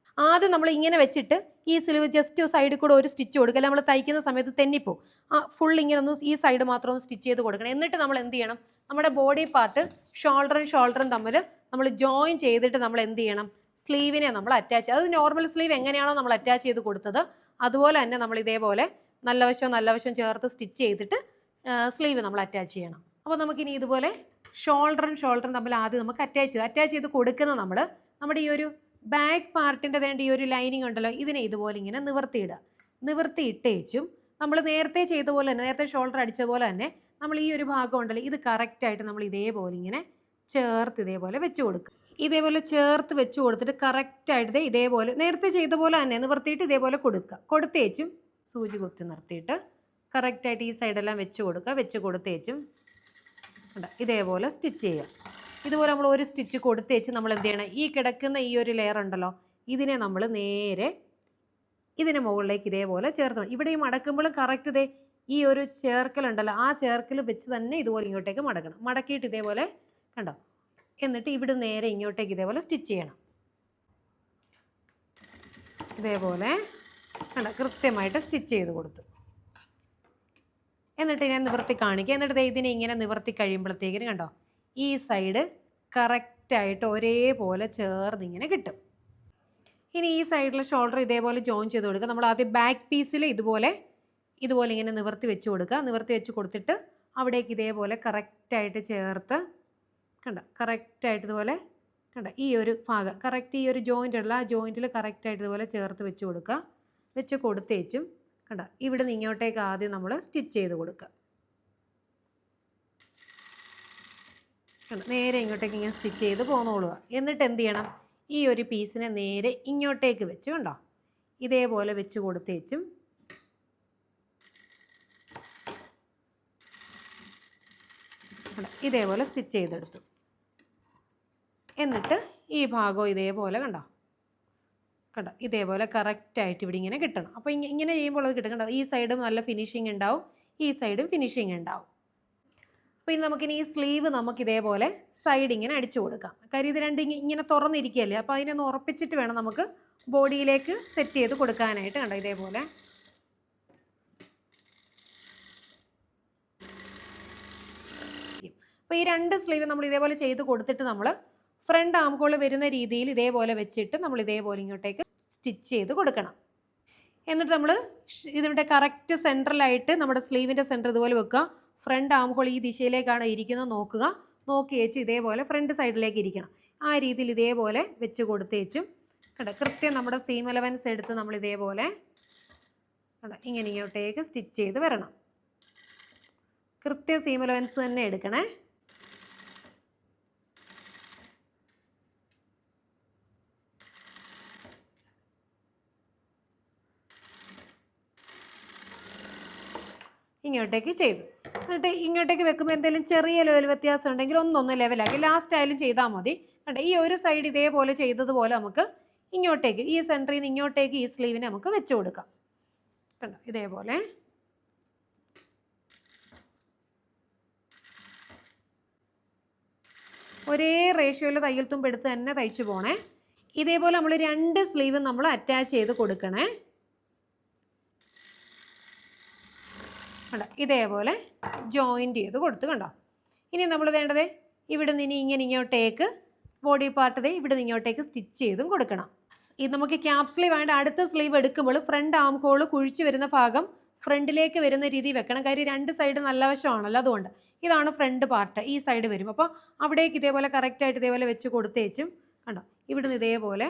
ആദ്യം നമ്മൾ ഇങ്ങനെ വെച്ചിട്ട് ഈ സ്ലീവ് ജസ്റ്റ് സൈഡിൽ കൂടെ ഒരു സ്റ്റിച്ച് കൊടുക്കുക. നമ്മൾ തയ്ക്കുന്ന സമയത്ത് തെന്നിപ്പോവും. ഫുൾ ഇങ്ങനെ ഒന്ന് ഈ സൈഡ് മാത്രം ഒന്ന് സ്റ്റിച്ച് ചെയ്ത് കൊടുക്കണം. എന്നിട്ട് നമ്മൾ എന്ത് ചെയ്യണം, നമ്മുടെ ബോഡി പാർട്ട് ഷോൾഡറും തമ്മിൽ നമ്മൾ ജോയിൻ ചെയ്തിട്ട് നമ്മൾ എന്ത് ചെയ്യണം, സ്ലീവിനെ നമ്മൾ അറ്റാച്ച്. അത് നോർമൽ സ്ലീവ് എങ്ങനെയാണോ നമ്മൾ അറ്റാച്ച് ചെയ്ത് കൊടുത്തത് അതുപോലെ തന്നെ നമ്മൾ ഇതേപോലെ നല്ല വശം ചേർത്ത് സ്റ്റിച്ച് ചെയ്തിട്ട് സ്ലീവ് നമ്മൾ അറ്റാച്ച് ചെയ്യണം. അപ്പോൾ നമുക്കിനി ഇതുപോലെ ഷോൾഡറും തമ്മിൽ ആദ്യം നമുക്ക് അറ്റാച്ച് ചെയ്ത് കൊടുക്കുന്ന നമ്മുടെ ഈ ഒരു ബാക്ക് പാർട്ടിൻ്റെ വേണ്ട ഈ ഒരു ലൈനിങ് ഉണ്ടല്ലോ, ഇതിനെ ഇതുപോലെ ഇങ്ങനെ നിവർത്തിയിട്ടേച്ചും നമ്മൾ നേരത്തെ ചെയ്ത പോലെ തന്നെ, നേരത്തെ ഷോൾഡർ അടിച്ച പോലെ തന്നെ നമ്മൾ ഈ ഒരു ഭാഗം ഉണ്ടല്ലോ, ഇത് കറക്റ്റായിട്ട് നമ്മൾ ഇതേപോലെ ഇങ്ങനെ ചേർത്ത് ഇതേപോലെ വെച്ച് കൊടുക്കുക. ഇതേപോലെ ചേർത്ത് വെച്ച് കൊടുത്തിട്ട് കറക്റ്റായിട്ട് ഇതേപോലെ നേരത്തെ ചെയ്ത പോലെ തന്നെ നിവർത്തിയിട്ട് ഇതേപോലെ കൊടുത്തേച്ചും സൂചി കുത്തി നിർത്തിയിട്ട് കറക്റ്റായിട്ട് ഈ സൈഡെല്ലാം വെച്ച് കൊടുക്കുക. വെച്ച് കൊടുത്തേച്ചും ഇതേപോലെ സ്റ്റിച്ച് ചെയ്യുക. ഇതുപോലെ നമ്മൾ ഒരു സ്റ്റിച്ച് കൊടുത്തേച്ച് നമ്മൾ എന്ത് ചെയ്യണം, ഈ കിടക്കുന്ന ഈ ഒരു ലെയർ ഉണ്ടല്ലോ, ഇതിനെ നമ്മൾ നേരെ ഇതിന് മുകളിലേക്ക് ഇതേപോലെ ചേർത്ത് ഇവിടെ ഈ മടക്കുമ്പോഴും കറക്റ്റ് ഇതേ ഈ ഒരു ചേർക്കലുണ്ടല്ലോ, ആ ചേർക്കൽ വെച്ച് തന്നെ ഇതുപോലെ ഇങ്ങോട്ടേക്ക് മടക്കണം. മടക്കിയിട്ട് ഇതേപോലെ കണ്ടോ, എന്നിട്ട് ഇവിടെ നേരെ ഇങ്ങോട്ടേക്ക് ഇതേപോലെ സ്റ്റിച്ച് ചെയ്യണം. ഇതേപോലെ കണ്ടോ, കൃത്യമായിട്ട് സ്റ്റിച്ച് ചെയ്ത് കൊടുത്തു. എന്നിട്ട് ഞാൻ നിവർത്തി കാണിക്കുക. എന്നിട്ട് ഇതിനെ ഇങ്ങനെ നിവർത്തി കഴിയുമ്പോഴത്തേക്കിനും കണ്ടോ, ഈ സൈഡ് കറക്റ്റായിട്ട് ഒരേപോലെ ചേർന്നിങ്ങനെ കിട്ടും. ഇനി ഈ സൈഡിലെ ഷോൾഡർ ഇതേപോലെ ജോയിൻ ചെയ്ത് കൊടുക്കുക. നമ്മൾ ആദ്യം ബാക്ക് പീസിൽ ഇതുപോലെ ഇങ്ങനെ നിവർത്തി വെച്ച് കൊടുക്കുക. നിവർത്തി വെച്ച് കൊടുത്തിട്ട് അവിടേക്ക് ഇതേപോലെ കറക്റ്റായിട്ട് ചേർത്ത് കണ്ടോ, കറക്റ്റായിട്ട് ഇതുപോലെ കണ്ടോ, ഈ ഒരു ഭാഗം കറക്റ്റ് ഈ ഒരു ജോയിൻ്റ് ഉള്ള ആ ജോയിൻറ്റിൽ കറക്റ്റായിട്ട് ഇതുപോലെ ചേർത്ത് വെച്ച് കൊടുക്കുക. വെച്ച് കൊടുത്തേച്ചും കണ്ടോ, ഇവിടെ നിന്ന് ഇങ്ങോട്ടേക്ക് ആദ്യം നമ്മൾ സ്റ്റിച്ച് ചെയ്ത് കൊടുക്കുക. കണ്ടോ, നേരെ ഇങ്ങോട്ടേക്ക് ഇങ്ങനെ സ്റ്റിച്ച് ചെയ്ത് പോന്നോളുക. എന്നിട്ട് എന്ത് ചെയ്യണം, ഈ ഒരു പീസിനെ നേരെ ഇങ്ങോട്ടേക്ക് വെച്ച് കണ്ടോ, ഇതേപോലെ വെച്ച് കൊടുത്തേച്ചും ഇതേപോലെ സ്റ്റിച്ച് ചെയ്തെടുത്തു. എന്നിട്ട് ഈ ഭാഗം ഇതേപോലെ കണ്ടോ, ഇതേപോലെ കറക്റ്റായിട്ട് ഇവിടെ ഇങ്ങനെ കിട്ടണം. അപ്പോൾ ഇങ്ങനെ ചെയ്യുമ്പോൾ അത് കിട്ടും. കണ്ടോ, ഈ സൈഡും നല്ല ഫിനിഷിങ് ഉണ്ടാവും, ഈ സൈഡും ഫിനിഷിങ് ഉണ്ടാവും. അപ്പോൾ ഇനി നമുക്കിനി ഈ സ്ലീവ് നമുക്ക് ഇതേപോലെ സൈഡ് ഇങ്ങനെ അടിച്ചു കൊടുക്കാം. കാര്യം ഇത് രണ്ടും ഇങ്ങനെ തുറന്നിരിക്കുകയല്ലേ, അപ്പോൾ അതിനൊന്ന് ഉറപ്പിച്ചിട്ട് വേണം നമുക്ക് ബോഡിയിലേക്ക് സെറ്റ് ചെയ്ത് കൊടുക്കാനായിട്ട്. കണ്ടോ, ഇതേപോലെ അപ്പോൾ ഈ രണ്ട് സ്ലീവ് നമ്മൾ ഇതേപോലെ ചെയ്ത് കൊടുത്തിട്ട് നമ്മൾ ഫ്രണ്ട് ആം ഹോൾ വരുന്ന രീതിയിൽ ഇതേപോലെ വെച്ചിട്ട് നമ്മൾ ഇതേപോലെ ഇങ്ങോട്ടേക്ക് സ്റ്റിച്ച് ചെയ്ത് കൊടുക്കണം. എന്നിട്ട് നമ്മൾ ഇതിൻ്റെ കറക്റ്റ് സെൻട്രലായിട്ട് നമ്മുടെ സ്ലീവിൻ്റെ സെൻറ്റർ ഇതുപോലെ വെക്കുക. ഫ്രണ്ട് ആം ഹോൾ ഈ ദിശയിലേക്കാണ് ഇരിക്കുന്നത് നോക്കുക. നോക്കി വെച്ച് ഇതേപോലെ ഫ്രണ്ട് സൈഡിലേക്ക് ഇരിക്കണം. ആ രീതിയിൽ ഇതേപോലെ വെച്ച് കൊടുത്തേച്ചും കണ്ടോ, കൃത്യം നമ്മുടെ സീം അലവൻസ് എടുത്ത് നമ്മൾ ഇതേപോലെ കണ്ടോ ഇങ്ങനെ ഇങ്ങോട്ടേക്ക് സ്റ്റിച്ച് ചെയ്ത് വരണം. കൃത്യം സീം അലവൻസ് തന്നെ എടുക്കണേ. ഇങ്ങോട്ടേക്ക് ചെയ്തു. എന്നിട്ട് ഇങ്ങോട്ടേക്ക് വെക്കുമ്പോൾ എന്തെങ്കിലും ചെറിയ ലെവൽ വ്യത്യാസം ഉണ്ടെങ്കിൽ ഒന്നൊന്ന് ലെവലാക്കി ലാസ്റ്റ് ആയാലും ചെയ്താൽ മതി. കണ്ടോ, ഈ ഒരു സൈഡ് ഇതേപോലെ ചെയ്തതുപോലെ നമുക്ക് ഇങ്ങോട്ടേക്ക് ഈ സെൻറ്ററിൽ നിന്ന് ഇങ്ങോട്ടേക്ക് ഈ സ്ലീവിനെ നമുക്ക് വെച്ച് കൊടുക്കാം. കണ്ടോ, ഇതേപോലെ ഒരേ റേഷ്യോയിൽ തയ്യൽ തുമ്പ് എടുത്ത് തന്നെ തയ്ച്ചു പോണേ. ഇതേപോലെ നമ്മൾ രണ്ട് സ്ലീവും നമ്മൾ അറ്റാച്ച് ചെയ്ത് കൊടുക്കണേ. കണ്ടോ, ഇതേപോലെ ജോയിൻ്റ് ചെയ്ത് കൊടുത്ത് കണ്ടോ. ഇനി നമ്മൾ വേണ്ടത് ഇവിടെ നിന്ന് ഇങ്ങനെ ഇങ്ങോട്ടേക്ക് ബോഡി പാർട്ട് ഇവിടെ നിന്ന് ഇങ്ങോട്ടേക്ക് സ്റ്റിച്ച് ചെയ്തും കൊടുക്കണം. ഇത് നമുക്ക് ക്യാപ് സ്ലീവ് ആയിട്ട് അടുത്ത സ്ലീവ് എടുക്കുമ്പോൾ ഫ്രണ്ട് ആം ഹോൾ കുഴിച്ച് വരുന്ന ഭാഗം ഫ്രണ്ടിലേക്ക് വരുന്ന രീതി വെക്കണം. കാര്യം രണ്ട് സൈഡ് നല്ല വശമാണല്ലോ, അതുകൊണ്ട് ഇതാണ് ഫ്രണ്ട് പാർട്ട്. ഈ സൈഡ് വരും. അപ്പോൾ അവിടേക്ക് ഇതേപോലെ കറക്റ്റായിട്ട് ഇതേപോലെ വെച്ച് കൊടുത്തേച്ചും കണ്ടോ, ഇവിടുന്ന് ഇതേപോലെ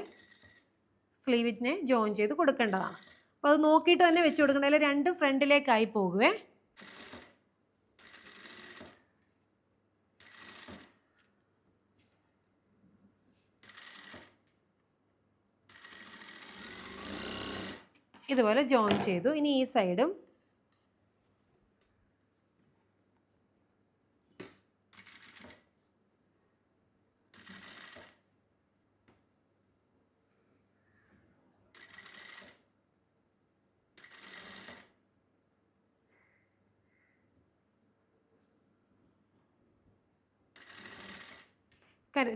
സ്ലീവിനെ ജോയിൻ ചെയ്ത് കൊടുക്കേണ്ടതാണ്. അപ്പോൾ അത് നോക്കിയിട്ട് തന്നെ വെച്ച് കൊടുക്കണം, അല്ലെങ്കിൽ രണ്ട് ഫ്രണ്ടിലേക്കായി പോകുവേ. ഇതുപോലെ ജോയിൻ ചെയ്തു. ഇനി ഈ സൈഡും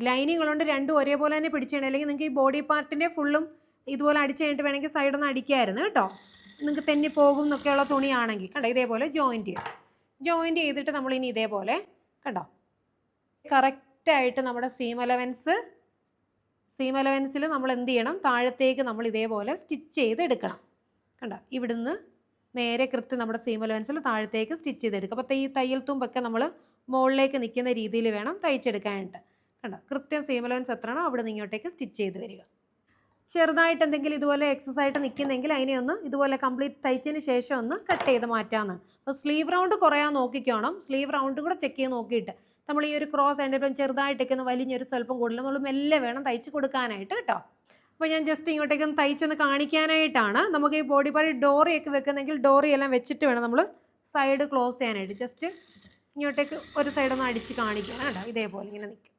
ലൈനിങ് ഉള്ളതുകൊണ്ട് രണ്ടും ഒരേപോലെ തന്നെ പിടിച്ചിടണം. അല്ലെങ്കിൽ നിങ്ങൾക്ക് ഈ ബോഡി പാർട്ടിൻ്റെ ഫുള്ളും ഇതുപോലെ അടിച്ച് കഴിഞ്ഞിട്ട് വേണമെങ്കിൽ സൈഡൊന്ന് അടിക്കായിരുന്നു കേട്ടോ. നിങ്ങൾക്ക് തെന്നി പോകും എന്നൊക്കെയുള്ള തുണിയാണെങ്കിൽ കണ്ടോ, ഇതേപോലെ ജോയിൻറ്റ് ചെയ്യും. ജോയിൻറ്റ് ചെയ്തിട്ട് നമ്മളിനി ഇതേപോലെ കണ്ടോ കറക്റ്റായിട്ട് നമ്മുടെ സീം അലവൻസിൽ നമ്മൾ എന്ത് ചെയ്യണം, താഴത്തേക്ക് നമ്മൾ ഇതേപോലെ സ്റ്റിച്ച് ചെയ്ത് എടുക്കണം. കണ്ടോ, ഇവിടുന്ന് നേരെ കൃത്യം നമ്മുടെ സീം അലവൻസിൽ താഴത്തേക്ക് സ്റ്റിച്ച് ചെയ്തെടുക്കുക. അപ്പോൾ ഈ തയ്യൽ തുമ്പൊക്കെ നമ്മൾ മുകളിലേക്ക് നിൽക്കുന്ന രീതിയിൽ വേണം തയ്ച്ചെടുക്കാനായിട്ട്. കണ്ടോ, കൃത്യം സീം അലവൻസ് എത്രയാണോ അവിടെ നിന്ന് ഇങ്ങോട്ടേക്ക് സ്റ്റിച്ച് ചെയ്ത് വരിക. ചെറുതായിട്ട് എന്തെങ്കിലും ഇതുപോലെ എക്സസ് ആയിട്ട് നിൽക്കുന്നെങ്കിൽ അതിനെ ഒന്ന് ഇതുപോലെ കംപ്ലീറ്റ് തയ്ച്ചതിന് ശേഷം ഒന്ന് കട്ട് ചെയ്ത് മാറ്റാമെന്നാണ്. അപ്പോൾ സ്ലീവ് റൗണ്ട് കുറയാൻ നോക്കിക്കോണം. സ്ലീവ് റൗണ്ട് കൂടെ ചെക്ക് ചെയ്ത് നോക്കിയിട്ട് നമ്മൾ ഈ ഒരു ക്രോസ് ആയിട്ട് ചെറുതായിട്ടൊക്കെ ഒന്ന് വലിഞ്ഞൊരു സ്വല്പം കൂടുതൽ നമ്മൾ മെല്ലെ വേണം തയ്ച്ച് കൊടുക്കാനായിട്ട് കേട്ടോ. അപ്പോൾ ഞാൻ ജസ്റ്റ് ഇങ്ങോട്ടേക്ക് ഒന്ന് തയ്ച്ചൊന്ന് കാണിക്കാനായിട്ടാണ്. നമുക്ക് ഈ ബോഡി പാർട്ട് ഡോറിയൊക്കെ വെക്കുന്നെങ്കിൽ ഡോറി എല്ലാം വെച്ചിട്ട് വേണം നമ്മൾ സൈഡ് ക്ലോസ് ചെയ്യാനായിട്ട്. ജസ്റ്റ് ഇങ്ങോട്ടേക്ക് ഒരു സൈഡൊന്ന് അടിച്ച് കാണിക്കുകയാണ് കേട്ടോ. ഇതേപോലെ ഇങ്ങനെ നിൽക്കും.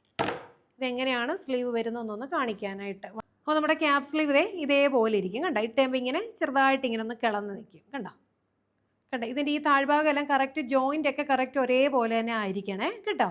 ഇതെങ്ങനെയാണ് സ്ലീവ് വരുന്നതെന്നൊന്ന് കാണിക്കാനായിട്ട്. അപ്പോൾ നമ്മുടെ ക്യാപ് സ്ലീവ് ഇതേപോലെ ഇരിക്കും കണ്ടോ. ഇട്ടുമ്പോൾ ഇങ്ങനെ ചെറുതായിട്ട് ഇങ്ങനെ ഒന്ന് കിളന്ന് നിൽക്കും കണ്ടോ. കണ്ടോ ഇതിൻ്റെ ഈ താഴ്ഭാഗം എല്ലാം കറക്റ്റ് ജോയിൻ്റ് ഒക്കെ കറക്റ്റ് ഒരേപോലെ തന്നെ ആയിരിക്കണേ കേട്ടോ.